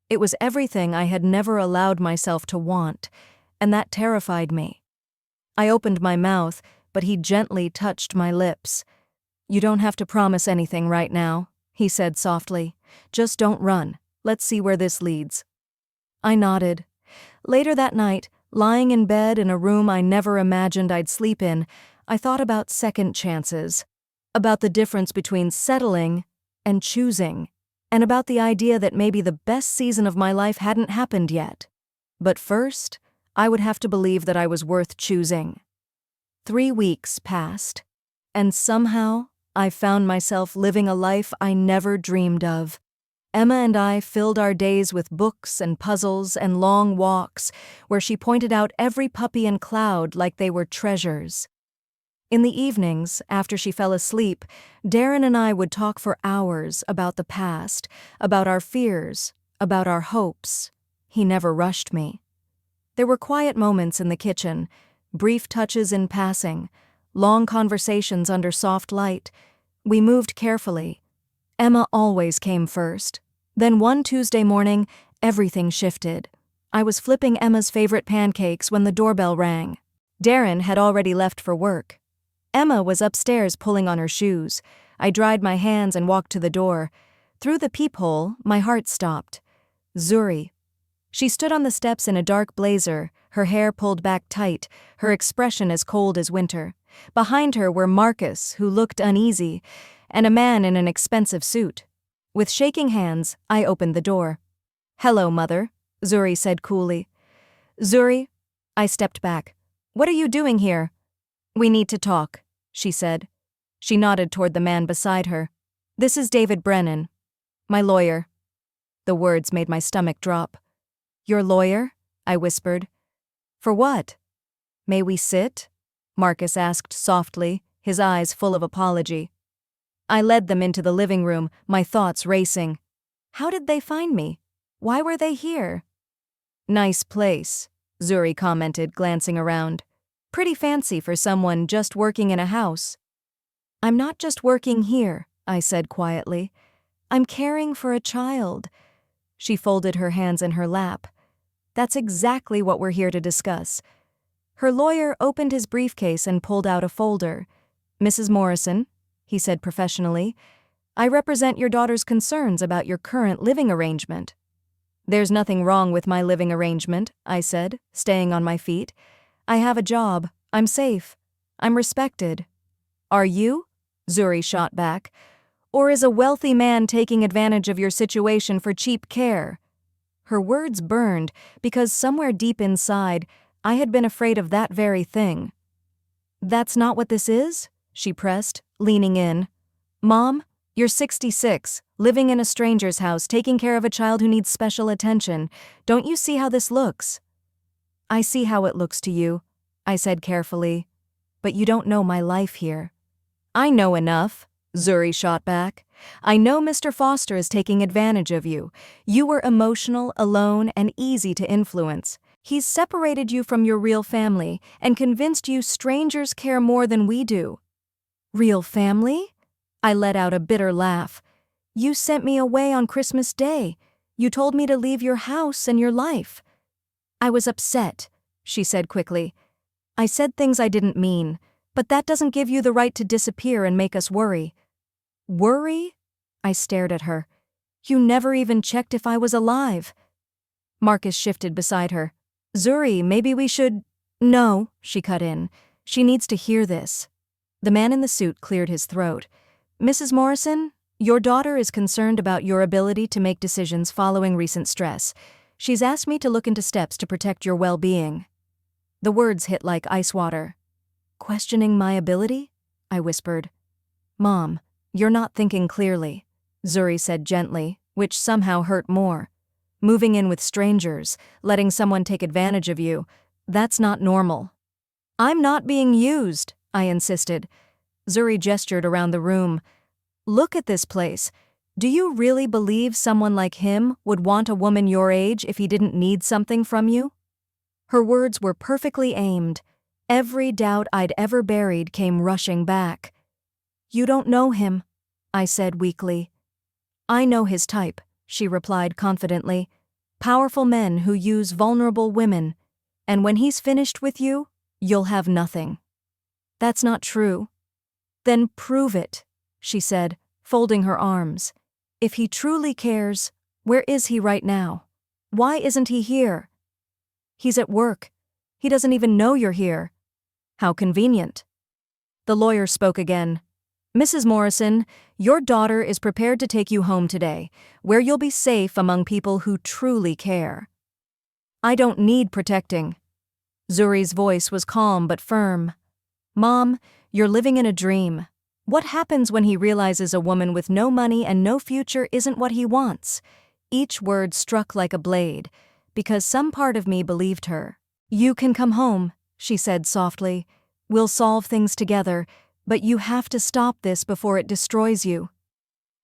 It was everything I had never allowed myself to want, and that terrified me. I opened my mouth, but he gently touched my lips. "You don't have to promise anything right now," he said softly. "Just don't run. Let's see where this leads." I nodded. Later that night, lying in bed in a room I never imagined I'd sleep in, I thought about second chances, about the difference between settling and choosing, and about the idea that maybe the best season of my life hadn't happened yet. But first, I would have to believe that I was worth choosing. 3 weeks passed, and somehow I found myself living a life I never dreamed of. Emma and I filled our days with books and puzzles and long walks where she pointed out every puppy and cloud like they were treasures. In the evenings, after she fell asleep, Darren and I would talk for hours about the past, about our fears, about our hopes. He never rushed me. There were quiet moments in the kitchen, brief touches in passing, long conversations under soft light. We moved carefully. Emma always came first. Then one Tuesday morning, everything shifted. I was flipping Emma's favorite pancakes when the doorbell rang. Darren had already left for work. Emma was upstairs pulling on her shoes. I dried my hands and walked to the door. Through the peephole, my heart stopped. Zuri. She stood on the steps in a dark blazer, her hair pulled back tight, her expression as cold as winter. Behind her were Marcus, who looked uneasy, and a man in an expensive suit. With shaking hands, I opened the door. "Hello, Mother," Zuri said coolly. "Zuri," I stepped back. "What are you doing here?" "We need to talk," she said. She nodded toward the man beside her. "This is David Brennan, my lawyer." The words made my stomach drop. "Your lawyer?" I whispered. "For what?" "May we sit?" Marcus asked softly, his eyes full of apology. I led them into the living room, my thoughts racing. How did they find me? Why were they here? "Nice place," Zuri commented, glancing around. "Pretty fancy for someone just working in a house." "I'm not just working here," I said quietly. "I'm caring for a child." She folded her hands in her lap. "That's exactly what we're here to discuss." Her lawyer opened his briefcase and pulled out a folder. "Mrs. Morrison," he said professionally, "I represent your daughter's concerns about your current living arrangement." "There's nothing wrong with my living arrangement," I said, staying on my feet. "I have a job. I'm safe. I'm respected." "Are you?" Zuri shot back. "Or is a wealthy man taking advantage of your situation for cheap care?" Her words burned because somewhere deep inside, I had been afraid of that very thing. "That's not what this is?" she pressed, leaning in. "Mom, you're 66, living in a stranger's house, taking care of a child who needs special attention. Don't you see how this looks?" "I see how it looks to you," I said carefully. "But you don't know my life here." "I know enough," Zuri shot back. "I know Mr. Foster is taking advantage of you. You were emotional, alone, and easy to influence. He's separated you from your real family and convinced you strangers care more than we do." "Real family?" I let out a bitter laugh. "You sent me away on Christmas Day. You told me to leave your house and your life." I was upset, she said quickly. I said things I didn't mean, but that doesn't give you the right to disappear and make us worry. Worry? I stared at her. You never even checked if I was alive. Marcus shifted beside her. Zuri, maybe we should… No, she cut in. She needs to hear this. The man in the suit cleared his throat. Mrs. Morrison, your daughter is concerned about your ability to make decisions following recent stress. She's asked me to look into steps to protect your well-being. The words hit like ice water. Questioning my ability? I whispered. Mom, you're not thinking clearly, Zuri said gently, which somehow hurt more. Moving in with strangers, letting someone take advantage of you, that's not normal. I'm not being used, I insisted. Zuri gestured around the room. Look at this place. Do you really believe someone like him would want a woman your age if he didn't need something from you? Her words were perfectly aimed. Every doubt I'd ever buried came rushing back. You don't know him, I said weakly. I know his type, she replied confidently. Powerful men who use vulnerable women. And when he's finished with you, you'll have nothing. That's not true. Then prove it, she said, folding her arms. If he truly cares, where is he right now? Why isn't he here? He's at work. He doesn't even know you're here. How convenient. The lawyer spoke again. Mrs. Morrison, your daughter is prepared to take you home today, where you'll be safe among people who truly care. I don't need protecting. Zuri's voice was calm but firm. Mom, you're living in a dream. What happens when he realizes a woman with no money and no future isn't what he wants? Each word struck like a blade, because some part of me believed her. You can come home, she said softly. We'll solve things together, but you have to stop this before it destroys you.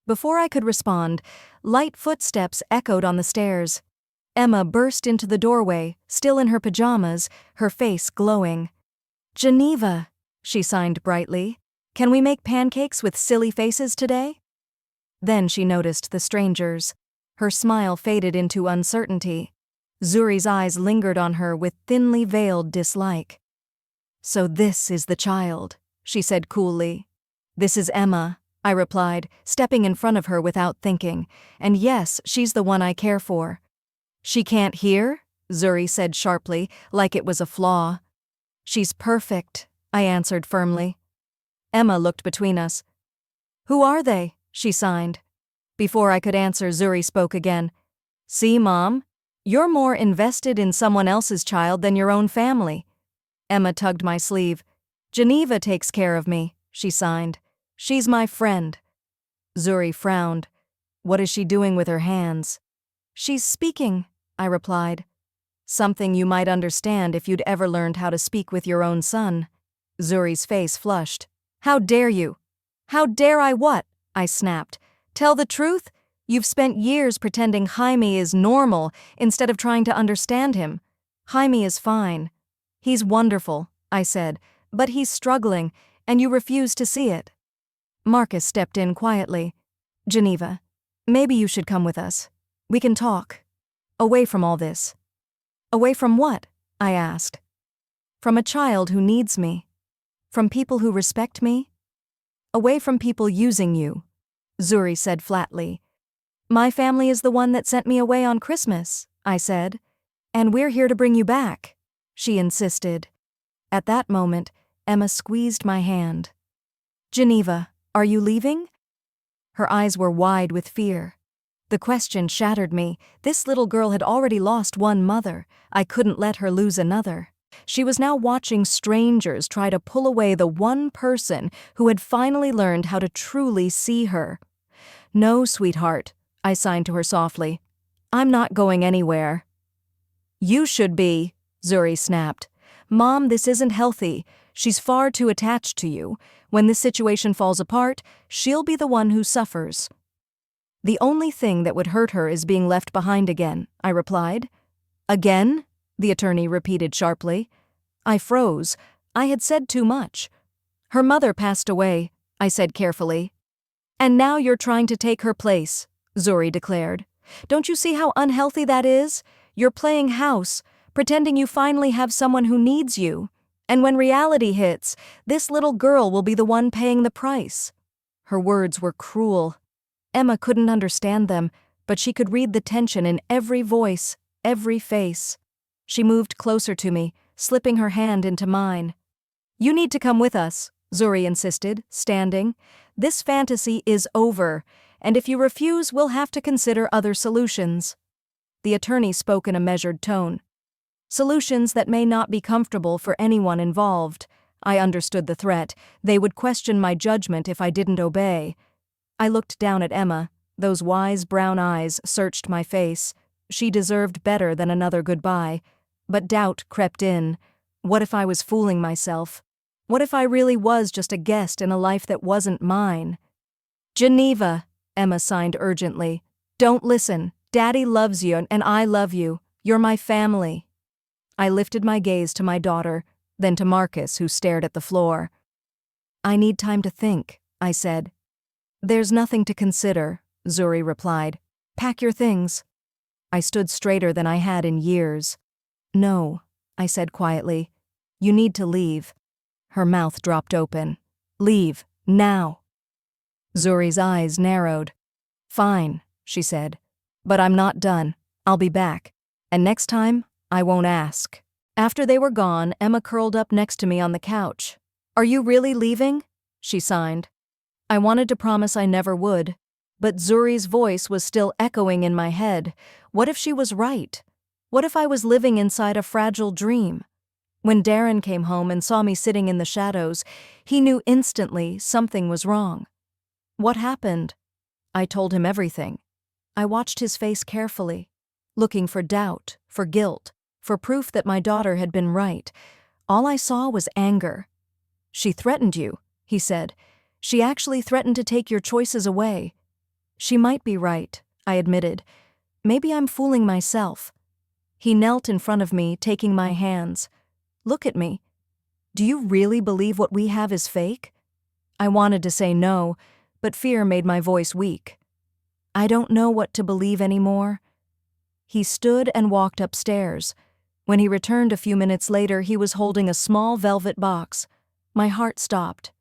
Before I could respond, light footsteps echoed on the stairs. Emma burst into the doorway, still in her pajamas, her face glowing. Geneva, she signed brightly. Can we make pancakes with silly faces today? Then she noticed the strangers. Her smile faded into uncertainty. Zuri's eyes lingered on her with thinly veiled dislike. So this is the child, she said coolly. This is Emma, I replied, stepping in front of her without thinking. And yes, she's the one I care for. She can't hear? Zuri said sharply, like it was a flaw. She's perfect, I answered firmly. Emma looked between us. Who are they? She signed. Before I could answer, Zuri spoke again. See, Mom? You're more invested in someone else's child than your own family. Emma tugged my sleeve. Geneva takes care of me, she signed. She's my friend. Zuri frowned. What is she doing with her hands? She's speaking, I replied. Something you might understand if you'd ever learned how to speak with your own son. Zuri's face flushed. How dare you? How dare I what? I snapped. Tell the truth? You've spent years pretending Jaime is normal instead of trying to understand him. Jaime is fine. He's wonderful, I said, but he's struggling, and you refuse to see it. Marcus stepped in quietly. Geneva, maybe you should come with us. We can talk. Away from all this. Away from what? I asked. From a child who needs me. From people who respect me. Away from people using you, Zuri said flatly. My family is the one that sent me away on Christmas, I said. And we're here to bring you back, she insisted. At that moment, Emma squeezed my hand. Geneva, are you leaving? Her eyes were wide with fear. The question shattered me. This little girl had already lost one mother. I couldn't let her lose another. She was now watching strangers try to pull away the one person who had finally learned how to truly see her. No, sweetheart, I signed to her softly. I'm not going anywhere. You should be, Zuri snapped. Mom, this isn't healthy. She's far too attached to you. When this situation falls apart, she'll be the one who suffers. The only thing that would hurt her is being left behind again, I replied. Again? The attorney repeated sharply. I froze. I had said too much. Her mother passed away, I said carefully. And now you're trying to take her place, Zuri declared. Don't you see how unhealthy that is? You're playing house, pretending you finally have someone who needs you. And when reality hits, this little girl will be the one paying the price." Her words were cruel. Emma couldn't understand them, but she could read the tension in every voice, every face. She moved closer to me, slipping her hand into mine. "You need to come with us," Zuri insisted, standing. "This fantasy is over, and if you refuse, we'll have to consider other solutions." The attorney spoke in a measured tone. "Solutions that may not be comfortable for anyone involved." I understood the threat. They would question my judgment if I didn't obey. I looked down at Emma. Those wise brown eyes searched my face. She deserved better than another goodbye. But doubt crept in. What if I was fooling myself? What if I really was just a guest in a life that wasn't mine? "Geneva," Emma signed urgently. "Don't listen. Daddy loves you and I love you. You're my family." I lifted my gaze to my daughter, then to Marcus, who stared at the floor. "I need time to think," I said. "There's nothing to consider," Zuri replied. "Pack your things." I stood straighter than I had in years. "No," I said quietly. "You need to leave." Her mouth dropped open. "Leave, now." Zuri's eyes narrowed. "Fine," she said. "But I'm not done. I'll be back. And next time, I won't ask." After they were gone, Emma curled up next to me on the couch. "Are you really leaving?" she signed. I wanted to promise I never would, but Zuri's voice was still echoing in my head. What if she was right? What if I was living inside a fragile dream? When Darren came home and saw me sitting in the shadows, he knew instantly something was wrong. "What happened?" I told him everything. I watched his face carefully, looking for doubt, for guilt, for proof that my daughter had been right. All I saw was anger. "She threatened you," he said. "She actually threatened to take your choices away." "She might be right," I admitted. "Maybe I'm fooling myself." He knelt in front of me, taking my hands. "Look at me. Do you really believe what we have is fake?" I wanted to say no, but fear made my voice weak. "I don't know what to believe anymore." He stood and walked upstairs. When he returned a few minutes later, he was holding a small velvet box. My heart stopped.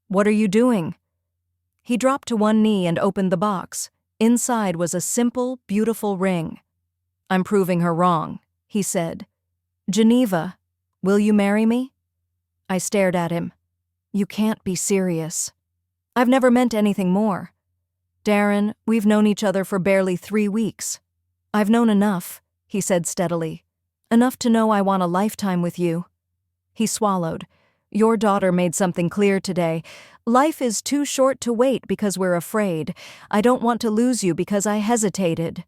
"What are you doing?" He dropped to one knee and opened the box. Inside was a simple, beautiful ring. "I'm proving her wrong," he said. "Geneva, will you marry me?" I stared at him. "You can't be serious." "I've never meant anything more." "Darren, we've known each other for barely 3 weeks." "I've known enough," he said steadily. "Enough to know I want a lifetime with you." He swallowed. "Your daughter made something clear today. Life is too short to wait because we're afraid. I don't want to lose you because I hesitated."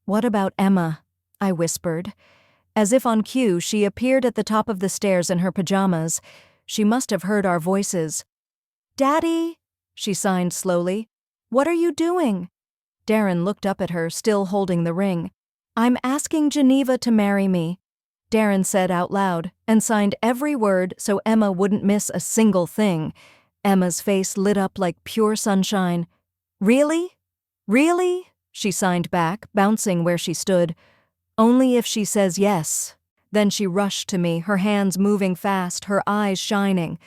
"What about Emma?" I whispered. As if on cue, she appeared at the top of the stairs in her pajamas. She must have heard our voices. "Daddy," she signed slowly. "What are you doing?" Darren looked up at her, still holding the ring. "I'm asking Geneva to marry me," Darren said out loud, and signed every word so Emma wouldn't miss a single thing. Emma's face lit up like pure sunshine. "Really? Really?" she signed back, bouncing where she stood. "Only if she says yes." Then she rushed to me, her hands moving fast, her eyes shining.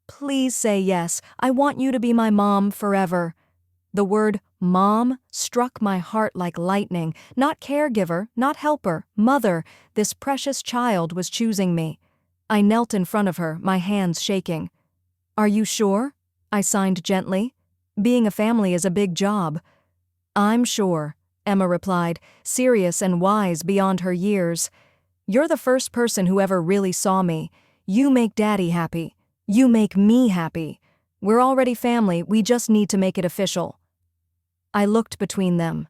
"Please say yes. I want you to be my mom forever." The word mom struck my heart like lightning. Not caregiver, not helper, mother. This precious child was choosing me. I knelt in front of her, my hands shaking. "Are you sure?" I signed gently. "Being a family is a big job." "I'm sure," Emma replied, serious and wise beyond her years. "You're the first person who ever really saw me. You make Daddy happy. You make me happy. We're already family, we just need to make it official." I looked between them.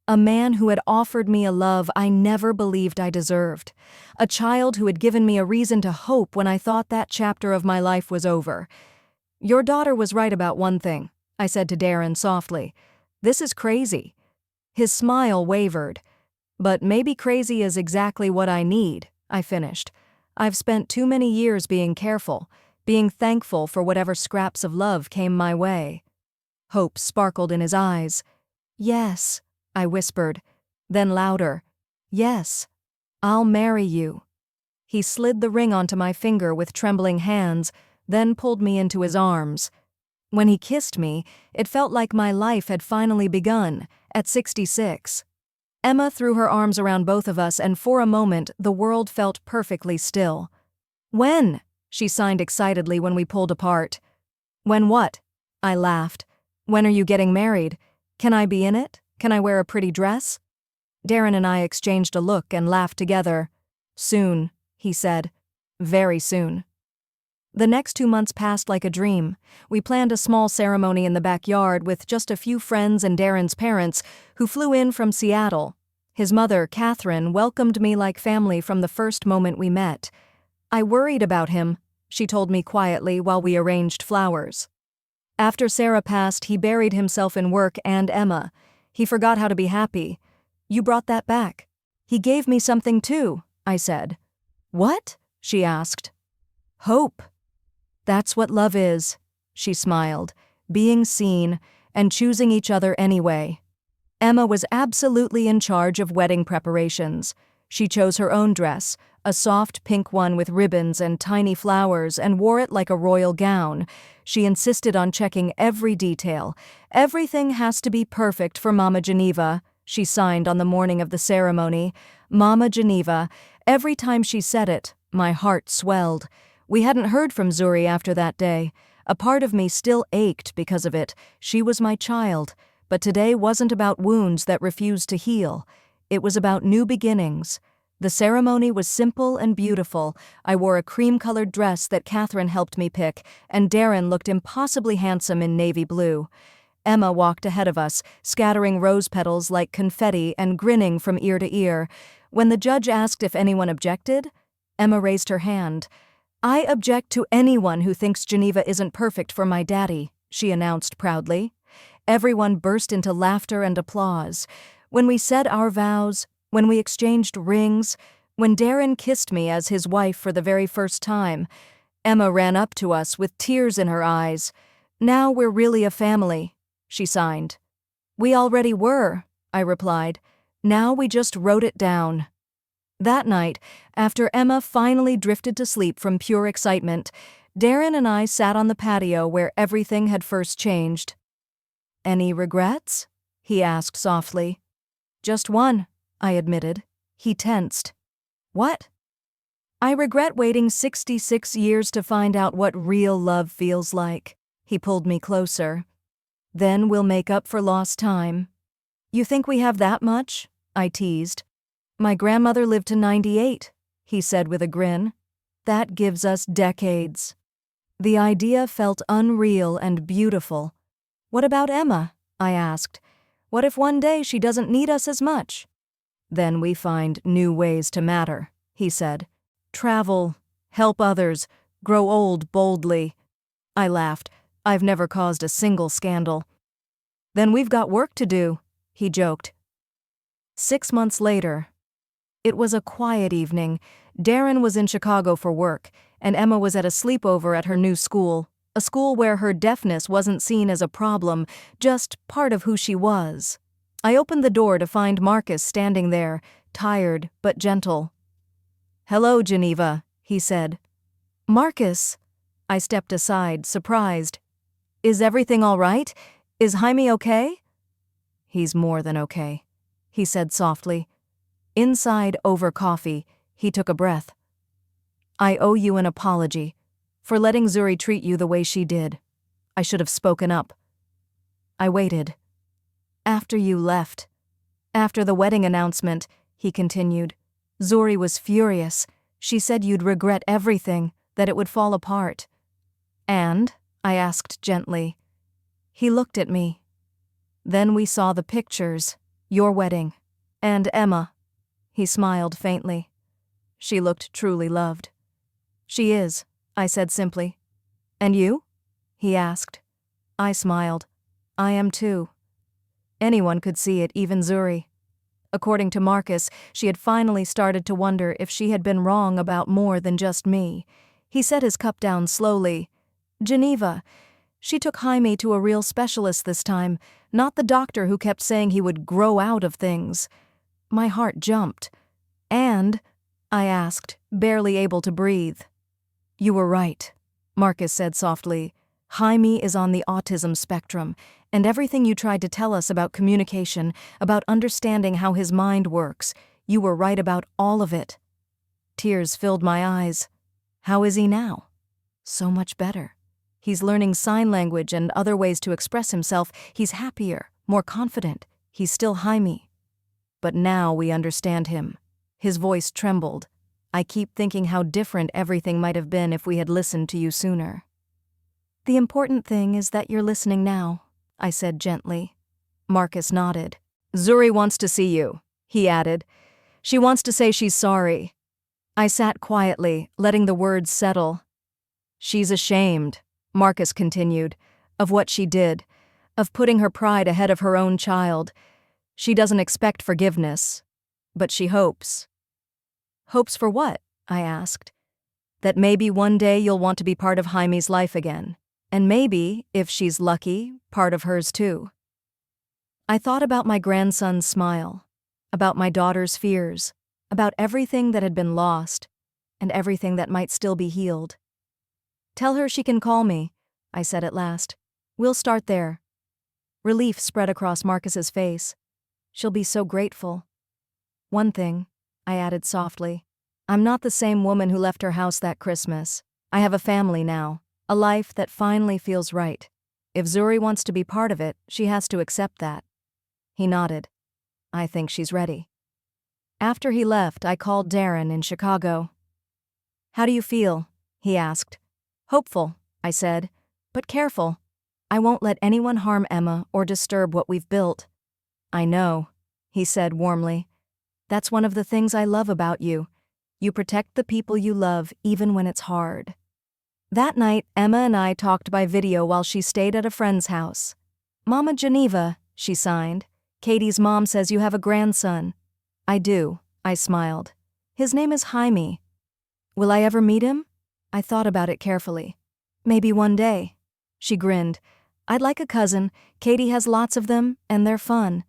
A man who had offered me a love I never believed I deserved. A child who had given me a reason to hope when I thought that chapter of my life was over. "Your daughter was right about one thing," I said to Darren softly. "This is crazy." His smile wavered. "But maybe crazy is exactly what I need," I finished. "I've spent too many years being careful, being thankful for whatever scraps of love came my way." Hope sparkled in his eyes. "Yes," I whispered, then louder. "Yes, I'll marry you." He slid the ring onto my finger with trembling hands, then pulled me into his arms. When he kissed me, it felt like my life had finally begun, at 66. Emma threw her arms around both of us, and for a moment the world felt perfectly still. "When?" she signed excitedly when we pulled apart. "When what?" I laughed. "When are you getting married? Can I be in it? Can I wear a pretty dress?" Darren and I exchanged a look and laughed together. "Soon," he said. "Very soon." The next 2 months passed like a dream. We planned a small ceremony in the backyard with just a few friends and Darren's parents, who flew in from Seattle. His mother, Catherine, welcomed me like family from the first moment we met. "I worried about him," she told me quietly while we arranged flowers. After Sarah passed, he buried himself in work and Emma. He forgot how to be happy. "You brought that back." "He gave me something too," I said. "What?" she asked. "Hope. That's what love is," she smiled, "being seen and choosing each other anyway." Emma was absolutely in charge of wedding preparations. She chose her own dress, a soft pink one with ribbons and tiny flowers, and wore it like a royal gown. She insisted on checking every detail. "Everything has to be perfect for Mama Geneva," she signed on the morning of the ceremony. Mama Geneva. Every time she said it, my heart swelled. We hadn't heard from Zuri after that day. A part of me still ached because of it. She was my child. But today wasn't about wounds that refused to heal. It was about new beginnings. The ceremony was simple and beautiful. I wore a cream-colored dress that Catherine helped me pick, and Darren looked impossibly handsome in navy blue. Emma walked ahead of us, scattering rose petals like confetti and grinning from ear to ear. When the judge asked if anyone objected, Emma raised her hand. "I object to anyone who thinks Geneva isn't perfect for my daddy," she announced proudly. Everyone burst into laughter and applause. When we said our vows, when we exchanged rings, when Darren kissed me as his wife for the very first time, Emma ran up to us with tears in her eyes. "Now we're really a family," she signed. "We already were," I replied. "Now we just wrote it down." That night, after Emma finally drifted to sleep from pure excitement, Darren and I sat on the patio where everything had first changed. "Any regrets?" he asked softly. "Just one," I admitted. He tensed. "What?" "I regret waiting 66 years to find out what real love feels like." He pulled me closer. "Then we'll make up for lost time." "You think we have that much?" I teased. "My grandmother lived to 98, he said with a grin. "That gives us decades." The idea felt unreal and beautiful. "What about Emma?" I asked. "What if one day she doesn't need us as much?" "Then we find new ways to matter," he said. "Travel, help others, grow old boldly." I laughed. "I've never caused a single scandal." "Then we've got work to do," he joked. 6 months later. It was a quiet evening. Darren was in Chicago for work, and Emma was at a sleepover at her new school, a school where her deafness wasn't seen as a problem, just part of who she was. I opened the door to find Marcus standing there, tired but gentle. "Hello, Geneva," he said. "Marcus." I stepped aside, surprised. "Is everything all right? Is Jaime okay?" "He's more than okay," he said softly. Inside, over coffee, he took a breath. "I owe you an apology for letting Zuri treat you the way she did. I should have spoken up." I waited. "After you left, after the wedding announcement," he continued, "Zuri was furious. She said you'd regret everything, that it would fall apart." "And?" I asked gently. He looked at me. "Then we saw the pictures, your wedding, and Emma." He smiled faintly. "She looked truly loved." "She is," I said simply. "And you?" he asked. I smiled. "I am too." Anyone could see it, even Zuri. According to Marcus, she had finally started to wonder if she had been wrong about more than just me. He set his cup down slowly. "Geneva, she took Jaime to a real specialist this time, not the doctor who kept saying he would grow out of things." My heart jumped. "And," I asked, barely able to breathe. You were right, Marcus said softly. Jaime is on the autism spectrum, and everything you tried to tell us about communication, about understanding how his mind works, you were right about all of it. Tears filled my eyes. How is he now? So much better. He's learning sign language and other ways to express himself. He's happier, more confident. He's still Jaime. But now we understand him. His voice trembled. I keep thinking how different everything might have been if we had listened to you sooner. The important thing is that you're listening now, I said gently. Marcus nodded. Zuri wants to see you, he added. She wants to say she's sorry. I sat quietly, letting the words settle. She's ashamed, Marcus continued, of what she did, of putting her pride ahead of her own child. She doesn't expect forgiveness, but she hopes. Hopes for what? I asked. That maybe one day you'll want to be part of Jaime's life again. And maybe, if she's lucky, part of hers too. I thought about my grandson's smile, about my daughter's fears, about everything that had been lost, and everything that might still be healed. Tell her she can call me, I said at last. We'll start there. Relief spread across Marcus's face. She'll be so grateful. One thing, I added softly. I'm not the same woman who left her house that Christmas. I have a family now. A life that finally feels right. If Zuri wants to be part of it, she has to accept that. He nodded. I think she's ready. After he left, I called Darren in Chicago. How do you feel? He asked. Hopeful, I said, but careful. I won't let anyone harm Emma or disturb what we've built. I know, he said warmly. That's one of the things I love about you. You protect the people you love even when it's hard. That night, Emma and I talked by video while she stayed at a friend's house. Mama Geneva, she signed. Katie's mom says you have a grandson. I do, I smiled. His name is Jaime. Will I ever meet him? I thought about it carefully. Maybe one day. She grinned. I'd like a cousin. Katie has lots of them, and they're fun.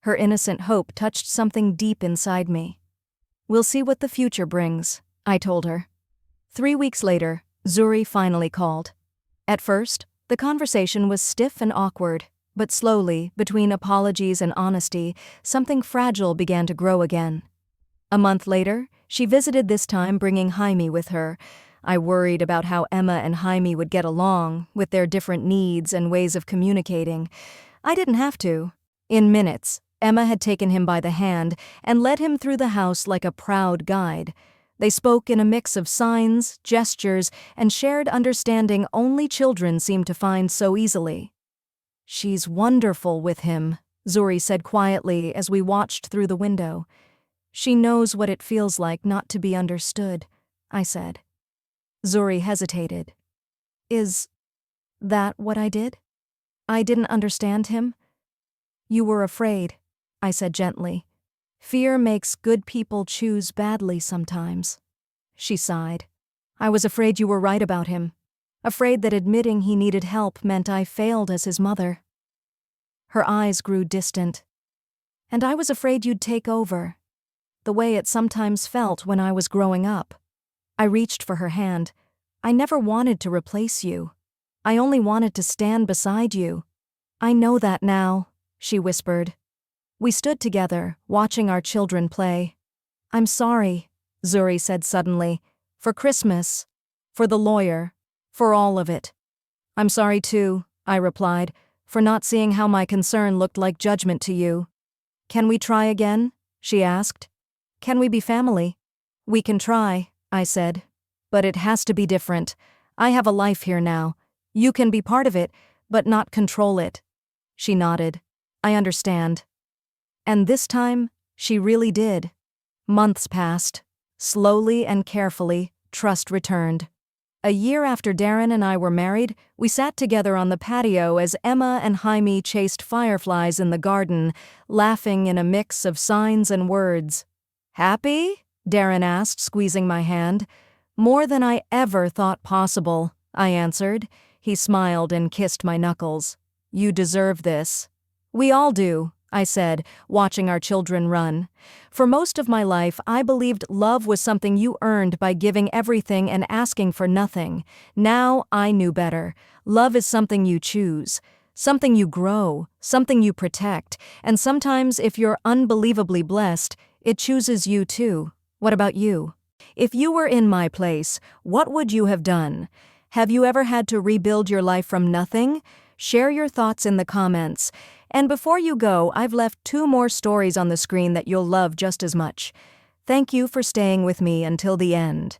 Her innocent hope touched something deep inside me. We'll see what the future brings, I told her. 3 weeks later, Zuri finally called. At first, the conversation was stiff and awkward, but slowly, between apologies and honesty, something fragile began to grow again. A month later, she visited, this time bringing Jaime with her. I worried about how Emma and Jaime would get along, with their different needs and ways of communicating. I didn't have to. In minutes, Emma had taken him by the hand and led him through the house like a proud guide. They spoke in a mix of signs, gestures, and shared understanding only children seem to find so easily. She's wonderful with him, Zuri said quietly as we watched through the window. She knows what it feels like not to be understood, I said. Zuri hesitated. Is that what I did? I didn't understand him? You were afraid, I said gently. Fear makes good people choose badly sometimes. She sighed. I was afraid you were right about him. Afraid that admitting he needed help meant I failed as his mother. Her eyes grew distant. And I was afraid you'd take over, the way it sometimes felt when I was growing up. I reached for her hand. I never wanted to replace you. I only wanted to stand beside you. I know that now, she whispered. We stood together, watching our children play. I'm sorry, Zuri said suddenly. For Christmas. For the lawyer. For all of it. I'm sorry too, I replied, for not seeing how my concern looked like judgment to you. Can we try again? She asked. Can we be family? We can try, I said. But it has to be different. I have a life here now. You can be part of it, but not control it. She nodded. I understand. And this time, she really did. Months passed. Slowly and carefully, trust returned. A year after Darren and I were married, we sat together on the patio as Emma and Jaime chased fireflies in the garden, laughing in a mix of signs and words. Happy? Darren asked, squeezing my hand. More than I ever thought possible, I answered. He smiled and kissed my knuckles. You deserve this. We all do, I said, watching our children run. For most of my life, I believed love was something you earned by giving everything and asking for nothing. Now I knew better. Love is something you choose, something you grow, something you protect, and sometimes, if you're unbelievably blessed, it chooses you too. What about you? If you were in my place, what would you have done? Have you ever had to rebuild your life from nothing? Share your thoughts in the comments. And before you go, I've left 2 more stories on the screen that you'll love just as much. Thank you for staying with me until the end.